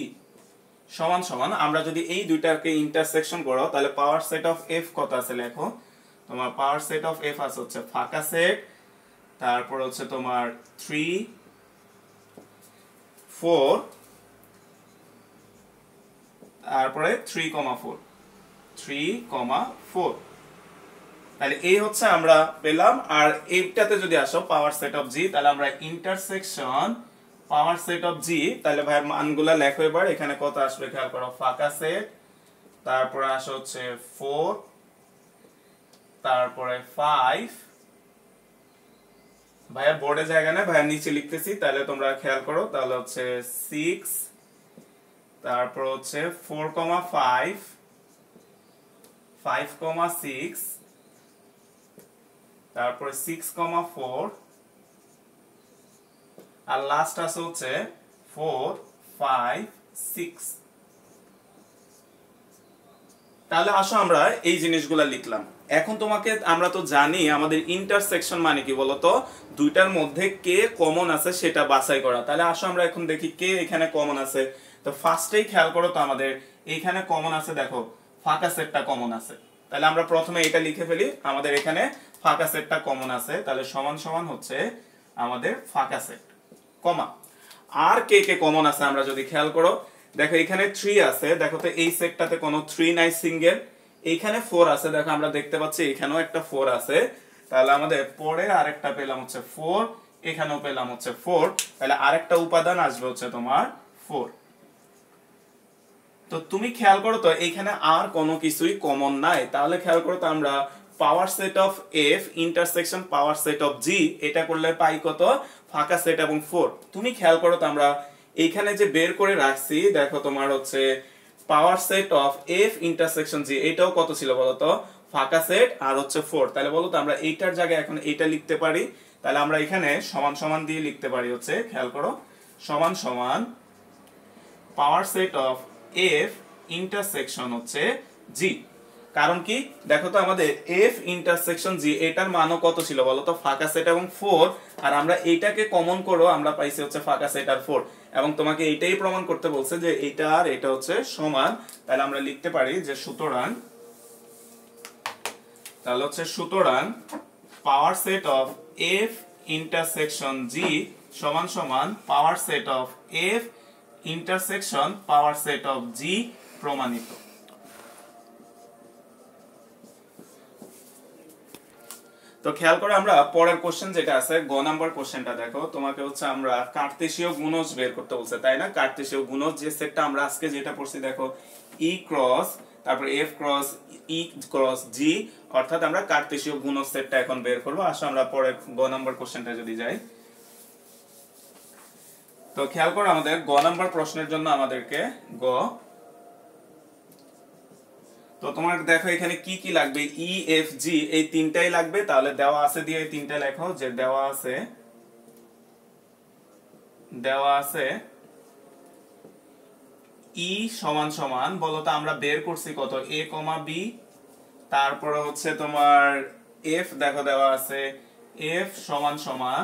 S1: সমান সমান, আমরা যদি এই দুইটাকে ইন্টারসেকশন করো তাহলে পাওয়ার সেট অফ এফ কত আছে লেখো, তোমার পাওয়ার সেট অফ এফ আছে হচ্ছে ফাঁকা সেট, তারপর হচ্ছে তোমার 3 4, তারপরে 3 4, তাহলে এই হচ্ছে আমরা পেলাম। আর এইটাতে যদি আসো পাওয়ার সেট অফ জি, তাহলে আমরা ইন্টারসেকশন পাওয়ার সেট অফ জি, তাহলে ভাই মানগুলা লেখো এবার, এখানে কত আসবে খেয়াল করো, ফাঁকা সেট, তারপরে আসে হচ্ছে 4, তারপরে 5, ভাইয়া বোর্ডে জায়গা নেই, ভাইয়া নিচে লিখতেছি, তাহলে তোমরা খেয়াল করো, তাহলে হচ্ছে 6, তারপর হচ্ছে 4 5 5 6, তারপরে 6 4, আর লাস্ট আছে হচ্ছে 4 5 6। তাহলে আসো আমরা এই জিনিসগুলা লিখলাম। এখন তোমাকে আমরা তো জানি আমাদের ইন্টারসেকশন মানে কি বলতো, দুইটার মধ্যে কে কমন আছে সেটা বাছাই করা। তাহলে আসো আমরা এখন দেখি কে এখানে কমন আছে। তো ফার্স্টেই খেয়াল করো, তো আমাদের এইখানে কমন আছে, দেখো ফাঁকা সেটটা কমন আছে, তাহলে আমরা প্রথমে এটা লিখে ফেলি, আমাদের এখানে ফাঁকা সেটটা কমন আছে, তাহলে সমান সমান হচ্ছে আমাদের ফাঁকা সেট কমা। আর কে কে কমন আছে আমরা যদি খেয়াল করো, দেখো এখানে 3 আছে, দেখো তো এই সেটটাতে কোনো 3 নাই সিঙ্গেল, এইখানে 4 আছে, দেখো আমরা দেখতে পাচ্ছি এখানেও একটা 4 আছে, তাহলে আমাদের পরে আরেকটা পেলাম হচ্ছে 4, এখানেও পেলাম হচ্ছে 4, তাহলে আরেকটা উপাদান আসবে হচ্ছে তোমার 4। তো তুমি খেয়াল করো তো এইখানে আর কোনো কিছুই কমন নাই, তাহলে খেয়াল করো তো আমরা power set of F intersection power set of G, এটা করলে পাই কত, ফাঁকা সেট এবং 4। তুমি খেয়াল করো তো আমরা এইখানে যে বের করে রাখছি, দেখো তোমার হচ্ছে power set of F intersection G, এটাও কত ছিল বলতো, ফাঁকা সেট আর হচ্ছে 4। তাহলে বলো তো আমরা এইটার জায়গায় এখন এইটা লিখতে পারি, তাহলে আমরা এখানে সমান সমান দিয়ে লিখতে পারি হচ্ছে, খেয়াল করো সমান সমান power set of F intersection হচ্ছে জি। কারণ কি দেখো তো আমাদের এফ ইন্টারসেকশন জি এটার মানও কত ছিল বলতো, ফাঁকা সেট এবং 4, আর আমরা এইটাকে কমন করো আমরা পাইছি হচ্ছে ফাঁকা সেট আর 4, এবং তোমাকে এইটাই প্রমাণ করতে বলছে যে এটা আর এটা হচ্ছে সমান। তাহলে আমরা লিখতে পারি যে সুতরাং, তাহলে হচ্ছে সুতরাং power set of F intersection G সমান সমান power set of F intersection power set of G প্রমাণিত। তো খেয়াল করে আমরা পরের কোশ্চেন যেটা আছে গ নাম্বার কোশ্চেনটা দেখো, তোমাকে হচ্ছে আমরা কার্তেশীয় গুণজ বের করতে বলছে, তাই না? কার্তেশীয় গুণজ যে সেটটা আমরা আজকে যেটা পড়ছি দেখো, ই ক্রস তারপর এফ ক্রস ই ক্রস জি, অর্থাৎ আমরা কার্তেশীয় গুণজ সেটটা এখন বের করব। আসো আমরা পরে গ নাম্বার কোশ্চেনটা যদি যাই, তো খেয়াল করো আমাদের গ নাম্বার প্রশ্নের জন্য আমাদেরকে গ, তো তোমার দেখো এখানে কি কি লাগবে, ই এফ জি এই তিনটাই লাগবে। তাহলে দেওয়া আছে দিয়ে এই তিনটা লেখো, যে দেওয়া আছে ই সমান সমান, বলো তো আমরা বের করছি কত, এ কমা বি, তারপরে হচ্ছে তোমার এফ দেখো দেওয়া আছে এফ সমান সমান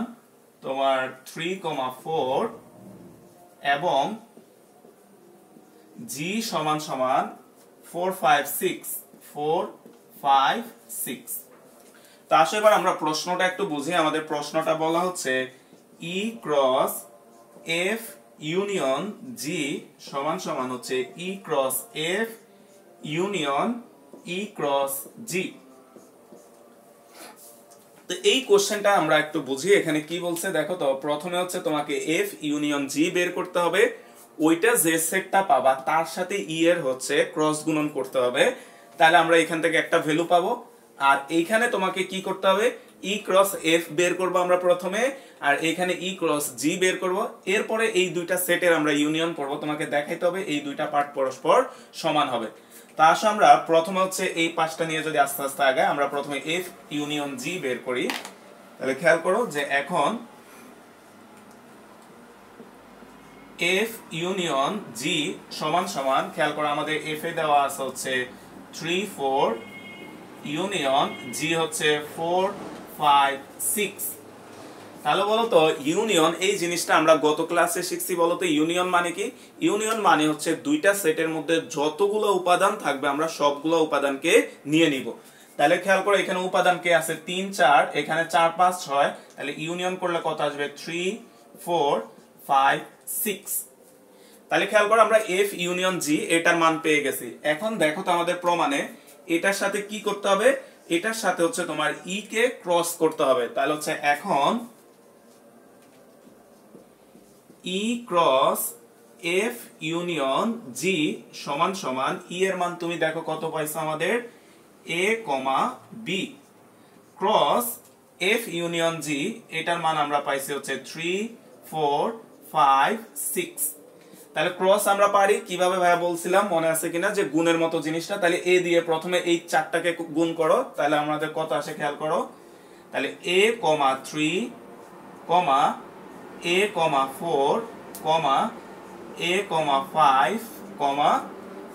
S1: তোমার 3,4 এবং জি সমান সমান 4, 5, 6 4, 5, 6। তো আসলে এবার আমরা প্রশ্নটা একটু বুঝি। আমাদের প্রশ্নটা বলা হচ্ছে ই ক্রস এফ ইউনিয়ন জি সমান সমান হচ্ছে ই ক্রস এফ ইউনিয়ন ই ক্রস জি। তো এই কোশ্চেনটা আমরা একটু বুঝি, এখানে কি বলছে দেখো। তো প্রথমে হচ্ছে তোমাকে এফ ইউনিয়ন জি বের করতে হবে, ওইটা যে সেটটা পাবা তার সাথে ই এর হচ্ছে ক্রস গুণন করতে হবে, তাহলে আমরা এখান থেকে একটা ভ্যালু পাবো। আর এইখানে তোমাকে কি করতে হবে, ই ক্রস এফ বের করবো আমরা প্রথমে, আর এখানে ই ক্রস জি বের করব। এরপরে এই দুইটা সেটের আমরা ইউনিয়ন করব, তোমাকে দেখাইতে হবে এই দুইটা পার্ট পরস্পর সমান হবে। তা আসো আমরা প্রথমে হচ্ছে এই পাঁচটা নিয়ে যদি আস্তে আস্তে আগে আমরা প্রথমে এফ ইউনিয়ন জি বের করি। তাহলে খেয়াল করো যে এখন এফ ইউনিয়ন জি সমান সমান, খেয়াল করো আমাদের এফ এ দেওয়া আছে হচ্ছে 3, 4, ইউনিয়ন জি হচ্ছে 4, 5, 6। তাহলে বলতো ইউনিয়ন এই জিনিসটা আমরা গত ক্লাসে শিখছি, বলতো ইউনিয়ন মানে কি? ইউনিয়ন মানে হচ্ছে দুইটা সেটের মধ্যে যতগুলো উপাদান থাকবে আমরা সবগুলো উপাদানকে নিয়ে নিব। তাহলে খেয়াল করো এখানে উপাদান কে আছে 3, 4, এখানে 4, 5, 6, তাহলে ইউনিয়ন করলে কত আসবে 3, 4, 5, 6। তাহলে খেয়াল করো আমরা এফ ইউনিয়ন জি এটার মান পেয়ে গেছি। এখন দেখো তো আমাদের প্রমাণে এটার সাথে কি করতে হবে, এটার সাথে হচ্ছে তোমার ই কে ক্রস করতে হবে। তাহলে হচ্ছে এখন ই ক্রস এফ ইউনিয়ন জি সমান সমান ই এর মান তুমি দেখো কত পাইছো আমাদের এ কমা বি, ক্রস এফ ইউনিয়ন জি এটার মান আমরা পাইছি হচ্ছে 3, 4, 5, 6। তাহলে ক্রস আমরা পারি কিভাবে ভাইয়া বলছিলাম মনে আছে কিনা, যে গুণের মতো জিনিসটা। তাহলে এ দিয়ে প্রথমে এই চারটাকে গুণ করো, তাহলে আমাদের কত আসে খেয়াল করো। তাহলে এ কমা 3 কমা এ কমা 4 কমা এ কমা 5 কমা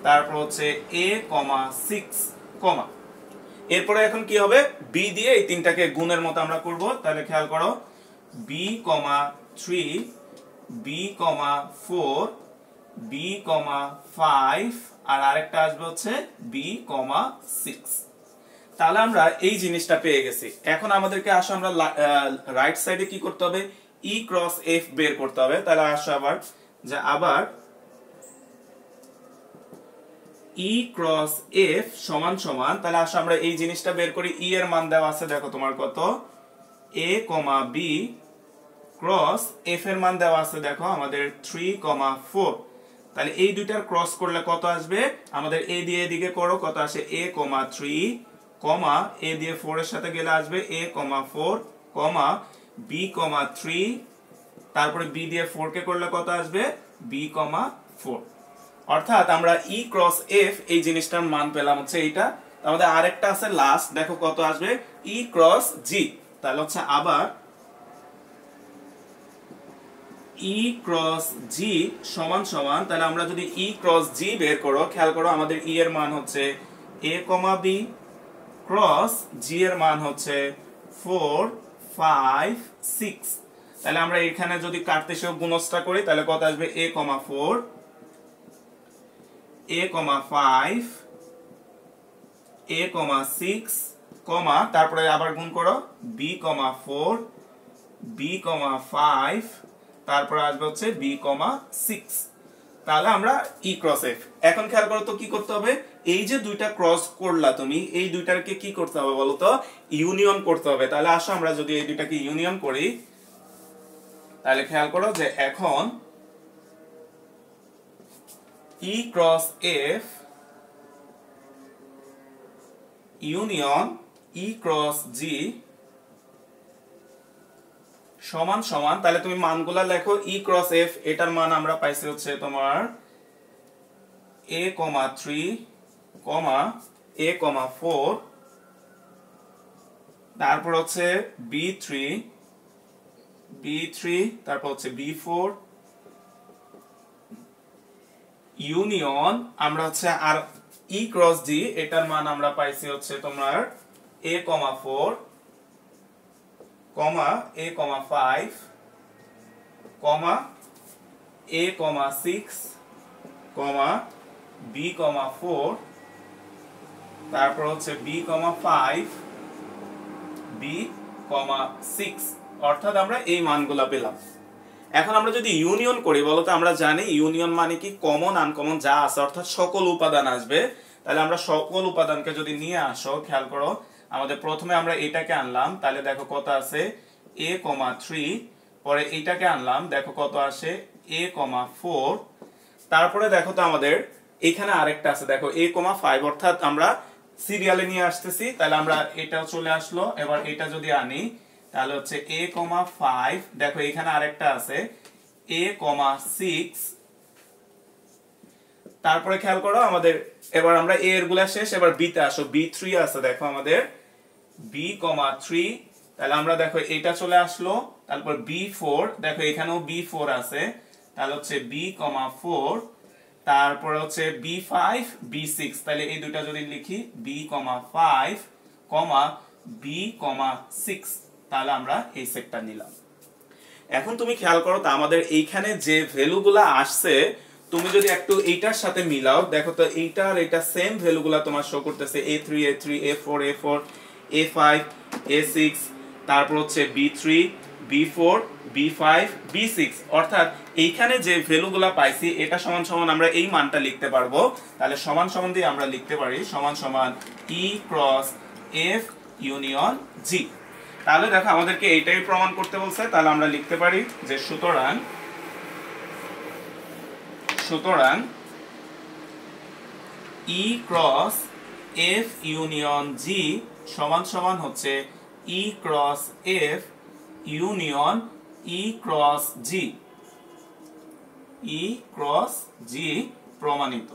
S1: তারপর হচ্ছে এ কমা 6 কমা, এরপরে এখন কি হবে, বি দিয়ে এই তিনটাকে গুণের মতো আমরা করব। তাহলে খেয়াল করো B comma 3, B comma 4, B comma 5 আর আরেকটা আসবে হচ্ছে বি কমা 6। তাহলে আমরা এই জিনিসটা পেয়ে গেছি। এখন আমাদেরকে আসো আমরা রাইট সাইডে কি করতে হবে, ই ক্রস এফ বের করতে হবে। তাহলে আসো আবার যে আবার ই ক্রস এফ সমান সমান, তাহলে আসো আমরা এই জিনিসটা বের করি। ই এর মান দেওয়া আছে দেখো তোমার কত এ কমা বি, ক্রস এফ এর মান দেওয়া আছে দেখো আমাদের 3, 4। তাহলে এই দুইটার ক্রস করলে কত আসবে আমাদের, এ দিয়ে এদিকে করো কত আসে এ কমা 3 কমা এ দিয়ে 4 এর সাথে গেলে আসবে এ কমা 4 কমা বি কমা 3, তারপরে বি দিয়ে 4 কে করলে কত আসবে বি কমা 4। অর্থাৎ আমরা ই ক্রস এফ এই জিনিসটার মান পেলাম হচ্ছে এইটা। আমাদের আরেকটা আছে লাস্ট, দেখো কত আসবে ই ক্রস জি। তাহলে হচ্ছে আবার ই ক্রস জি সমান সমান, তাহলে আমরা যদি ই ক্রস জি বের করো, খেয়াল করো আমাদের ই এর মান হচ্ছে এ কমা বি, ক্রস জি এর মান হচ্ছে 4, 5, 6। তাহলে আমরা এখানে যদি কার্তেশীয় গুণজটা করি তাহলে কত আসবে এ কমা 4, এ কমা 5, এ কমা 6 কমা তারপরে আবার গুণ করো বি কমা 4, বি কমা 5, তারপরে আসবে হচ্ছে বি কমা 6। তাহলে আমরা ই ক্রস এফ। এখন খেয়াল করো তো কি করতে হবে, এই যে দুইটা ক্রস করলা তুমি, এই দুইটাকে কি করতে হবে বলো তো, ইউনিয়ন করতে হবে। তাহলে আসো আমরা যদি এই দুইটাকে ইউনিয়ন করি, তাহলে খেয়াল করো যে এখন ই ক্রস এফ ইউনিয়ন ই ক্রস জি সমান সমান, তাহলে তুমি মানগুলা লেখো। ই ক্রস এফ এটার মান আমরা পাইছি হচ্ছে তোমার a,3, a,4, তারপর হচ্ছে b3, তারপর হচ্ছে b4 ইউনিয়ন আমরা হচ্ছে আর ই ক্রস জি এটার মান আমরা পাইছি হচ্ছে তোমার a,4, a,5, a,6, b,4, তারপর হচ্ছে b,5, b,6, অর্থাৎ আমরা এই মানগুলা পেলাম। এখন আমরা যদি ইউনিয়ন করি বলতো, আমরা জানি ইউনিয়ন মানে কি কমন আনকমন যা আছে, অর্থাৎ সকল উপাদান আসবে। তাহলে আমরা সকল উপাদানকে যদি নিয়ে আসো, খেয়াল করো আমাদের প্রথমে আমরা এটাকে আনলাম, তাহলে দেখো কত আছে a,3, পরে এইটাকে আনলাম, দেখো কত আসে a,4, তারপরে দেখো তো আমাদের এখানে আরেকটা আছে দেখো a,5, অর্থাৎ আমরা সিরিয়ালে নিয়ে আসতেছি। তাহলে আমরা এটাও চলে আসলো। এবার এটা যদি আনি তাহলে হচ্ছে a,5, দেখো এখানে আরেকটা আছে a,6, তারপরে খেয়াল করো আমাদের এবার আমরা a এর গুলা শেষ, এবার b তে আসো, b3 আছে দেখো আমাদের b,3, তাহলে আমরা দেখো এটা চলে আসলো। তারপর b4, দেখো এখানেও b4 আছে, তাহলে হচ্ছে b,4, তারপর হচ্ছে b5, b6, তাহলে এই দুটো যদি লিখি b,5, b,6, তাহলে আমরা এই সেটটা নিলাম। এখন তুমি খেয়াল করো তো আমাদের এইখানে যে ভ্যালুগুলা আসছে, তুমি যদি একটু এইটার সাথে মিলাও, দেখো তো এইটার এটা সেম ভ্যালুগুলা তোমার শো করতেছে a3, a4, a5, a6, তারপর হচ্ছে b3, b4, b5, b6, অর্থাৎ এইখানে যে ভ্যালুগুলা পাইছি এটা সমান সমান আমরা এই মানটা লিখতে পারবো। তাহলে সমান সমান দিয়ে আমরা লিখতে পারি সমান সমান ই ক্রস এফ ইউনিয়ন জি। তাহলে দেখো আমাদেরকে এইটাই প্রমাণ করতে বলছে, তাহলে আমরা লিখতে পারি যে সুতরাং ই ক্রস এফ ইউনিয়ন জি সমান সমান হচ্ছে ই ক্রস এফ ইউনিয়ন ই ক্রস জি, ই ক্রস জি প্রমাণিত।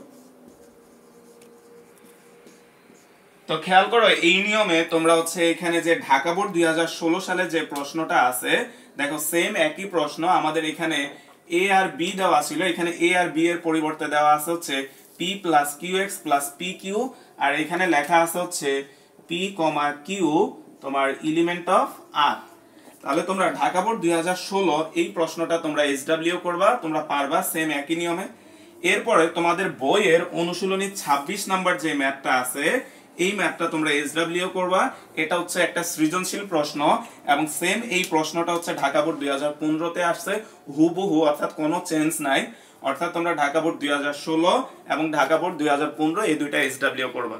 S1: তো খেয়াল করো এই নিয়মে তোমরা হচ্ছে এখানে যে ঢাকা বোর্ড 2016 সালে যে প্রশ্নটা আছে, দেখো সেম একই প্রশ্ন আমাদের এখানে a আর b দেওয়া ছিল, এখানে a আর b এর পরিবর্তে দেওয়া আছে হচ্ছে p plus qx plus pq, আর এখানে লেখা আছে হচ্ছে p, q তোমার এলিমেন্ট অফ r। তাহলে তোমরা ঢাকা বোর্ড 2016 এই প্রশ্নটা তোমরা SW করবা, তোমরা পারবা সেম একই নিয়মে। এরপরে তোমাদের বইয়ের অনুশীলনী 26 নাম্বার যে ম্যাথটা আছে, এই ম্যাথটা তোমরা SW করবা। এটা হচ্ছে একটা সৃজনশীল প্রশ্ন এবং সেম এই প্রশ্নটা হচ্ছে ঢাকা বোর্ড 2015 তে আসছে, হুবহু, অর্থাৎ কোনো চেঞ্জ নাই। অর্থাৎ তোমরা ঢাকা বোর্ড 2016 এবং ঢাকা বোর্ড 2015 এই দুইটা SW করবা।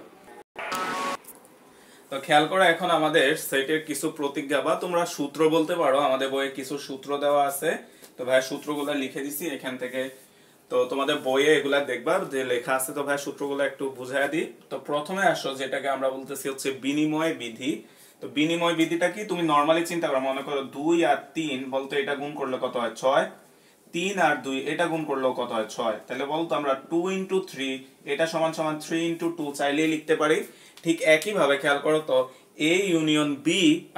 S1: তো খেয়াল করো এখন আমাদের সেটের কিছু প্রতিজ্ঞা বা তোমরা সূত্র বলতে পারো, আমাদের বইয়ে কিছু সূত্র দেওয়া আছে। তো ভাই সূত্রগুলো লিখে দিছি এখান থেকে, তো তোমাদের বইয়ে এগুলা দেখবা যে লেখা আছে। তো ভাই সূত্রগুলো একটু বুঝাই দিই। তো প্রথমে আসো যেটাকে আমরা বলতেছি হচ্ছে বিনিময় বিধি। তো বিনিময় বিধিটা কি, তুমি নরমালি চিন্তা করো, মনে করো 2 আর 3 বলতো এটা গুণ করলে কত হয় 6, 3 আর 2 এটা গুণ করলেও কত হয় 6, তাহলে বলতো আমরা 2 × 3 এটা সমান সমান 3 × 2 চাইলেই লিখতে পারি। ঠিক একই ভাবে খেয়াল করো তো a ইউনিয়ন b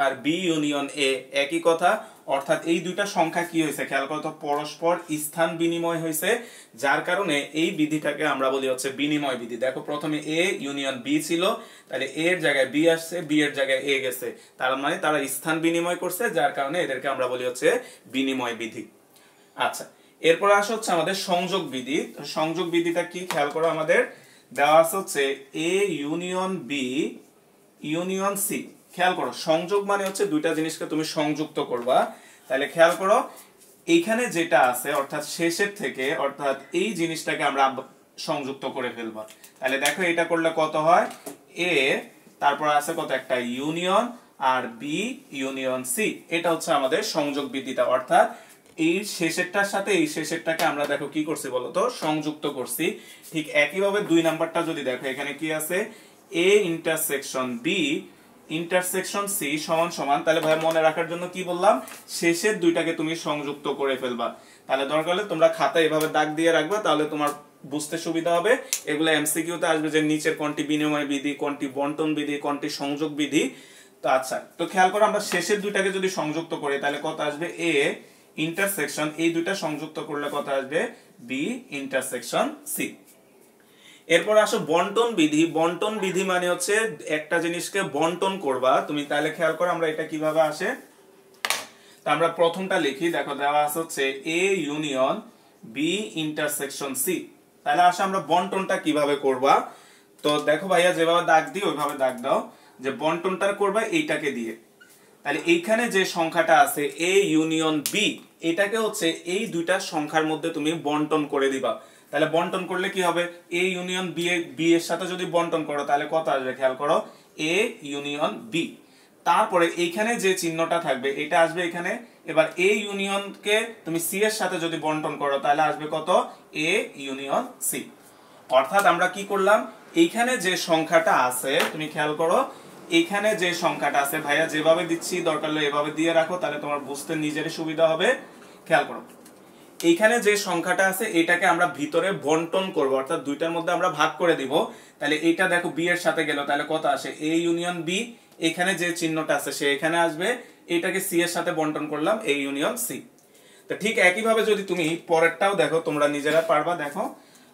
S1: আর b ইউনিয়ন a একই কথা, অর্থাৎ এই দুইটা সংখ্যা কি হয়েছে খেয়াল করো তো পরস্পর স্থান বিনিময় হয়েছে, যার কারণে এই বিধিটাকে আমরা বলি হচ্ছে বিনিময় বিধি। দেখো প্রথমে a ইউনিয়ন b ছিল, তাহলে a এর জায়গায় b আসছে, b এর জায়গায় a গেছে, তার মানে তারা স্থান বিনিময় করছে, যার কারণে এদেরকে আমরা বলি হচ্ছে বিনিময় বিধি। আচ্ছা, এরপর আসা হচ্ছে আমাদের সংযোগ বিধি। তো সংযোগ বিধিটা কি খেয়াল করো, আমাদের দেওয়া আছে হচ্ছে a union b union c। খেয়াল করো সংযোগ মানে হচ্ছে দুইটা জিনিসকে তুমি সংযুক্ত করবা। তাহলে খেয়াল করো এইখানে যেটা আছে অর্থাৎ শেষের থেকে অর্থাৎ এই জিনিসটাকে আমরা সংযুক্ত করে ফেলবো। তাহলে দেখো এটা করলে কত হয়, এ তারপর আছে কত একটা ইউনিয়ন আর বি ইউনিয়ন সি, এটা হচ্ছে আমাদের সংযোগ বিধিটা। অর্থাৎ এই শেষেরটার সাথে এই শেষেরটাকে আমরা দেখো কি করছি বলতো, সংযুক্ত করছি। ঠিক একইভাবে 2 নাম্বারটা যদি দেখো, এখানে কি আছে, A intersection B intersection C সমান সমান, তাহলে ভাই মনে রাখার জন্য কি বললাম, শেষের দুইটাকে তুমি সংযুক্ত করে ফেলবা। তাহলে দরকার হলে তোমরা খাতায় এভাবে দাগ দিয়ে রাখবা, তাহলে তোমার বুঝতে সুবিধা হবে। এগুলো এমসিকিউ তে আসবে যে নিচের কোনটি বিনিময় বিধি, কোনটি বন্টন বিধি, কোনটি সংযোগ বিধি। তো আচ্ছা, তো খেয়াল করো আমরা শেষের দুইটাকে যদি সংযুক্ত করি তাহলে কত আসবে, এ ইন্টারসেকশন এই দুইটা সংযুক্ত করলে কত আসবে, বি ইন্টারসেকশন সি। এরপর আসো বন্টন বিধি। বন্টন বিধি মানে হচ্ছে একটা জিনিসকে বন্টন করবা তুমি। তাহলে খেয়াল করো আমরা এটা কিভাবে আসে, তা আমরা প্রথমটা লিখি। দেখো দেওয়া আছে হচ্ছে A union B intersection C. তাহলে আসো আমরা বন্টনটা কিভাবে করবা। তো দেখো ভাইয়া যেভাবে দাগ দিই ওইভাবে দাগ দাও, যে বন্টনটা করবা এইটাকে দিয়ে। তাহলে এইখানে যে সংখ্যাটা আছে এ ইউনিয়ন বি, এটাকে হচ্ছে এই দুইটা সংখ্যার মধ্যে তুমি বন্টন করে দিবা। তাহলে বন্টন করলে কি হবে, এ ইউনিয়ন বি এর সাথে যদি বন্টন করো তাহলে কত আসবে, খেয়াল করো, এ ইউনিয়ন বি। তারপরে এইখানে যে চিহ্নটা থাকবে এটা আসবে এখানে। এবার এ ইউনিয়নকে তুমি সি এর সাথে যদি বন্টন করো তাহলে আসবে কত, এ ইউনিয়ন সি। অর্থাৎ আমরা কি করলাম, এইখানে যে সংখ্যাটা আছে তুমি খেয়াল করো, এইখানে যে সংখ্যাটা আছে ভাইয়া যেভাবে দিচ্ছি দরকার হলে এভাবে দিয়ে রাখো, তাহলে তোমার বুঝতে নিজেরই সুবিধা হবে। খেয়াল করো এইখানে যে সংখ্যাটা আছে এটাকে আমরা ভিতরে বন্টন করব, অর্থাৎ দুইটার মধ্যে আমরা ভাগ করে দিব। তাহলে এইটা দেখো বি এর সাথে গেল, তাহলে কত আসে, এ ইউনিয়ন বি। এখানে যে চিহ্নটা আছে সে এখানে আসবে, এটাকে সি এর সাথে বন্টন করলাম, এ ইউনিয়ন সি। তো ঠিক একইভাবে যদি তুমি পরেরটাও দেখো তোমরা নিজেরা পারবা। দেখো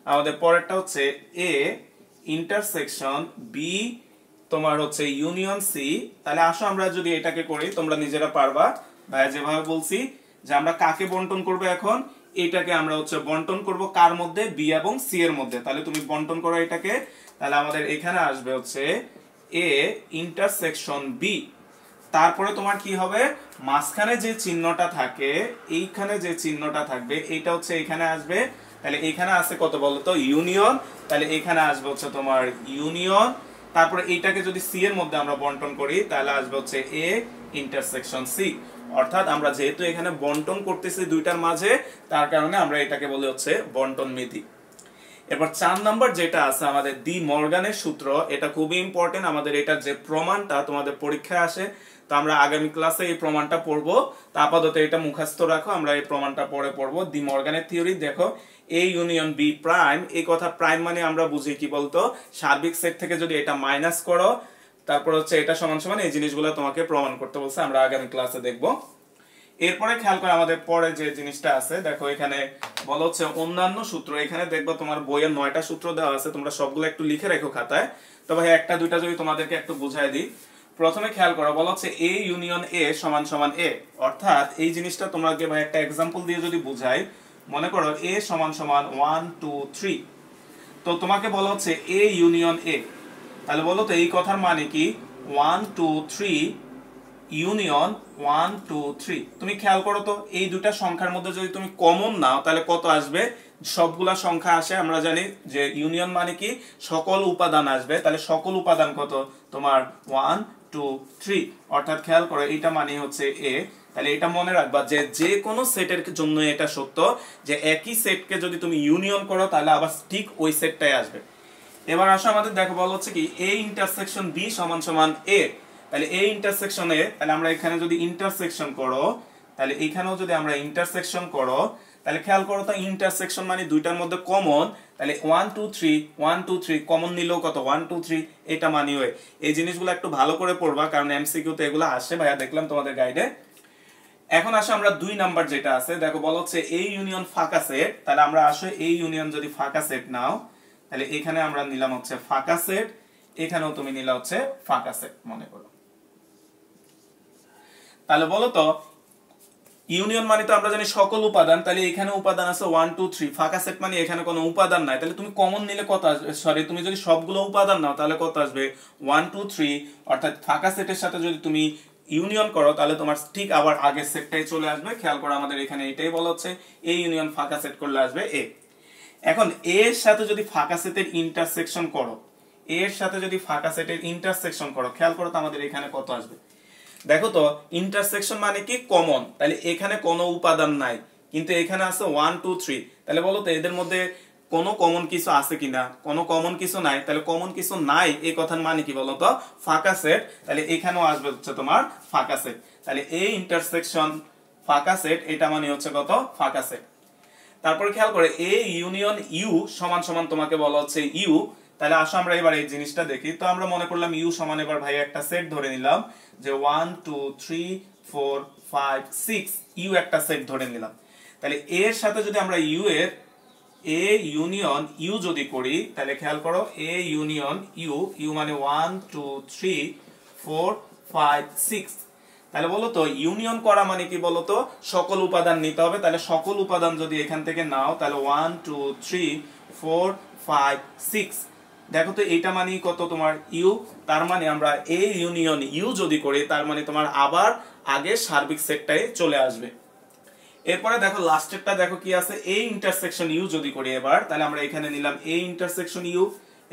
S1: আমাদের পরেরটা হচ্ছে এ ইন্টারসেকশন বি তোমার হচ্ছে ইউনিয়ন সি। তাহলে আসো আমরা যদি এটাকে করি তোমরা নিজেরা পারবা। ভাইয়া যেভাবে বলছি যে আমরা কাকে বন্টন করব, এখন এটাকে আমরা হচ্ছে বন্টন করব কার মধ্যে, বি এবং সি এর মধ্যে। তাহলে তুমি বন্টন করো এটাকে, তাহলে আমাদের এখানে আসবে হচ্ছে এ ইন্টারসেকশন বি। তারপরে তোমার কি হবে, মাঝখানে যে চিহ্নটা থাকে এইখানে যে চিহ্নটা থাকবে এইটা হচ্ছে এখানে আসবে। তাহলে এখানে আছে কত বলতো, ইউনিয়ন। তাহলে এখানে আসবে হচ্ছে তোমার ইউনিয়ন। তারপরে এইটাকে যদি সি এর মধ্যে আমরা বন্টন করি তাহলে আসবে হচ্ছে এ ইন্টারসেকশন সি। অর্থাৎ আমরা যেহেতু এখানে বন্টন করতেছি দুইটার মাঝে, তার কারণে আমরা এটাকে বলি হচ্ছে বন্টন বিধি। এবার 4 নাম্বার যেটা আছে আমাদের ডি মর্গানের সূত্র, এটা খুবই ইম্পর্টেন্ট। আমাদের এটার যে প্রমাণটা তোমাদের পরীক্ষায় আসে, তো আমরা আগামী ক্লাসে এই প্রমাণটা পড়বো। তা আপাতত এটা মুখস্থ রাখো, আমরা এই প্রমাণটা পরে পড়বো। ডি মর্গানের থিওরি দেখো, এ ইউনিয়ন বি প্রাইম, এই কথা প্রাইম মানে আমরা বুঝি কি বলতো, সার্বিক সেট থেকে যদি এটা মাইনাস করো তারপর হচ্ছে এটা সমান সমান, এই জিনিসগুলো তোমাকে প্রমাণ করতে বলছে, আমরা আগামী ক্লাসে দেখবো। এরপরে খেয়াল করে আমাদের পরে যে জিনিসটা আছে, দেখো এখানে বলা হচ্ছে অন্যান্য সূত্র। এখানে দেখবো তোমার বইয়ের 9টা সূত্র দেওয়া আছে, তোমরা সবগুলো একটু লিখে রেখো খাতায়। তবে একটা দুইটা যদি তোমাদেরকে একটু বুঝাই দিই। প্রথমে খেয়াল করো, বলা হচ্ছে এ ইউনিয়ন এ সমান সমান এ। অর্থাৎ এই জিনিসটা তোমাকে ভাই একটা এক্সাম্পল দিয়ে যদি বুঝাই, মনে করো এ সমান সমান 1 2 3। তো তোমাকে বলা হচ্ছে এ ইউনিয়ন এ। তাহলে বলো তো এই কথার মানে কি, 1 2 3 ইউনিয়ন 1 2 3। তুমি খেয়াল করো তো এই দুটা সংখ্যার মধ্যে যদি তুমি কমন নাও তাহলে কত আসবে, সবগুলা সংখ্যা আসে। আমরা জানি যে ইউনিয়ন মানে কি, সকল উপাদান আসবে। তাহলে সকল উপাদান কত তোমার 1 2 3। অর্থাৎ খেয়াল করো এইটা মানে হচ্ছে এ। তাহলে এটা মনে রাখবা যে যে কোনো সেটের জন্য এটা সত্য, যে একই সেটকে যদি তুমি ইউনিয়ন করো তাহলে আবার ঠিক ওই সেটটাই আসবে। এবার আসো আমাদের দেখো বলা হচ্ছে কি এ ইন্টারসেকশন বি সমান সমান এ। তাহলে এই ইন্টারসেকশনে, তাহলে আমরা এখানে যদি ইন্টারসেকশন করো, তাহলে এখানেও যদি আমরা ইন্টারসেকশন করো, তাহলে খেয়াল করো তো ইন্টারসেকশন মানে দুইটার মধ্যে কমন। তাহলে 1 2 3 1 2 3 কমন নিলেও কত 1 2 3, এটা মানে হয়। এই জিনিসগুলো একটু ভালো করে পড়বা, কারণ এমসিকিউ তে এগুলো আসে ভাইয়া, দেখলাম তোমাদের গাইডে। এখন আসো আমরা 2 নাম্বার যেটা আছে, দেখো বলা হচ্ছে এই ইউনিয়ন ফাঁকা সেট। তাহলে আমরা আসো এই ইউনিয়ন যদি ফাঁকা সেট নাও, তাহলে এখানে আমরা নিলাম হচ্ছে ফাঁকা সেট, এখানেও তুমি নিলা হচ্ছে ফাঁকা সেট মনে করো। তাহলে বলো তো ইউনিয়ন মানে তো আমরা জানি সকল উপাদান, তাহলে এখানে উপাদান আছে 1 2 3। ফাঁকা সেট মানে এখানে কোনো উপাদান নাই, তাহলে তুমি কমন নিলে কত আসবে, সরি তুমি যদি সবগুলো উপাদান নাও তাহলে কত আসবে 1 2 3। অর্থাৎ ফাঁকা সেটের সাথে যদি তুমি ইউনিয়ন করো তাহলে তোমার ঠিক আবার আগের সেটটাই চলে আসবে। খেয়াল করো আমাদের এখানে এটাই বলা হচ্ছে এ ইউনিয়ন ফাঁকা সেট করলে আসবে এ। এখন এ এর সাথে যদি ফাঁকা সেটের ইন্টারসেকশন করো, এ এর সাথে যদি ফাঁকা সেটের ইন্টারসেকশন করো, খেয়াল করো তো আমাদের এখানে কত আসবে। দেখো তো ইন্টারসেকশন মানে কি কমন, তাহলে এখানে কোনো উপাদান নাই কিন্তু এখানে আছে 1 2 3, তাহলে বলো তো এদের মধ্যে কোনো কমন কিছু আছে কিনা, কোনো কমন কিছু নাই, তাহলে কমন কিছু নাই এই কথার মানে কি বলো তো ফাঁকা সেট, তাহলে এখানেও আসবে হচ্ছে তোমার ফাঁকা সেট। তাহলে এই ইন্টারসেকশন ফাঁকা সেট এটা মানে হচ্ছে কত ফাঁকা সেট। তারপরে খেয়াল করে এ ইউনিয়ন ইউ সমান সমান তোমাকে বলা হচ্ছে ইউ, তাহলে আসো আমরা এবার এই জিনিসটা দেখি। তো আমরা মনে করলাম ইউ সমান এবার ভাই একটা সেট ধরে নিলাম যে 1 2 3 4 5 6 ইউ একটা সেট ধরে নিলাম। তাহলে এর সাথে যদি আমরা ইউ এর এ ইউনিয়ন ইউ যদি করি তাহলে খেয়াল করো এ ইউনিয়ন ইউ, ইউ মানে 1 2 3 4 5 6, তাহলে বলো তো ইউনিয়ন করা মানে কি বলো তো সকল উপাদান নিতে হবে। তাহলে সকল উপাদান যদি এখান থেকে নাও তাহলে 1 2 3 4 5 6, দেখো তো এটা মানে কত তোমার ইউ, তার মানে আমরা এ ইউনিয়ন ইউ যদি করি তার মানে তোমার আবার আগের সার্বিক সেটটাই চলে আসবে। এরপরে দেখো লাস্টেরটা দেখো কি আছে এ ইন্টারসেকশন ইউ যদি করি এবার, তাহলে আমরা এখানে নিলাম এ ইন্টারসেকশন ইউ,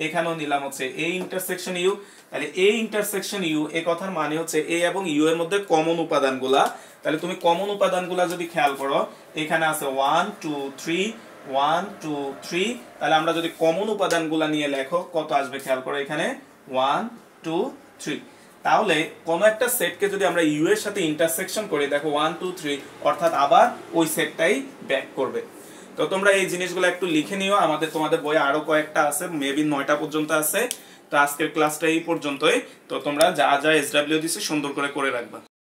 S1: এখানেও নিলাম হচ্ছে এ ইন্টারসেকশন ইউ। তাহলে এ ইন্টারসেকশন ইউ এ কথার মানে হচ্ছে এ এবং ইউ এর মধ্যে কমন উপাদানগুলা, তাহলে তুমি কমন উপাদানগুলা যদি খেয়াল করো এখানে আছে 1 2 3 1 2 3, তাহলে আমরা যদি কমন উপাদানগুলা নিয়ে লেখো কত আসবে খেয়াল করো এখানে 1 2 3, তাহলে কোন একটা সেটকে যদি আমরা ইউ এর সাথে ইন্টারসেকশন করি দেখো 1 2 3 অর্থাৎ আবার ওই সেটটাই ব্যাক করবে। তো তোমরা এই জিনিসগুলো একটু লিখে নিও, আমাদের তোমাদের বইয়ে আরো কয়েকটা আছে, মেবি 9টা পর্যন্ত আছে। তো আজকের ক্লাসটা এই পর্যন্তই। তো তোমরা যা যা এসডব্লিউ দিছে সুন্দর করে রাখবা।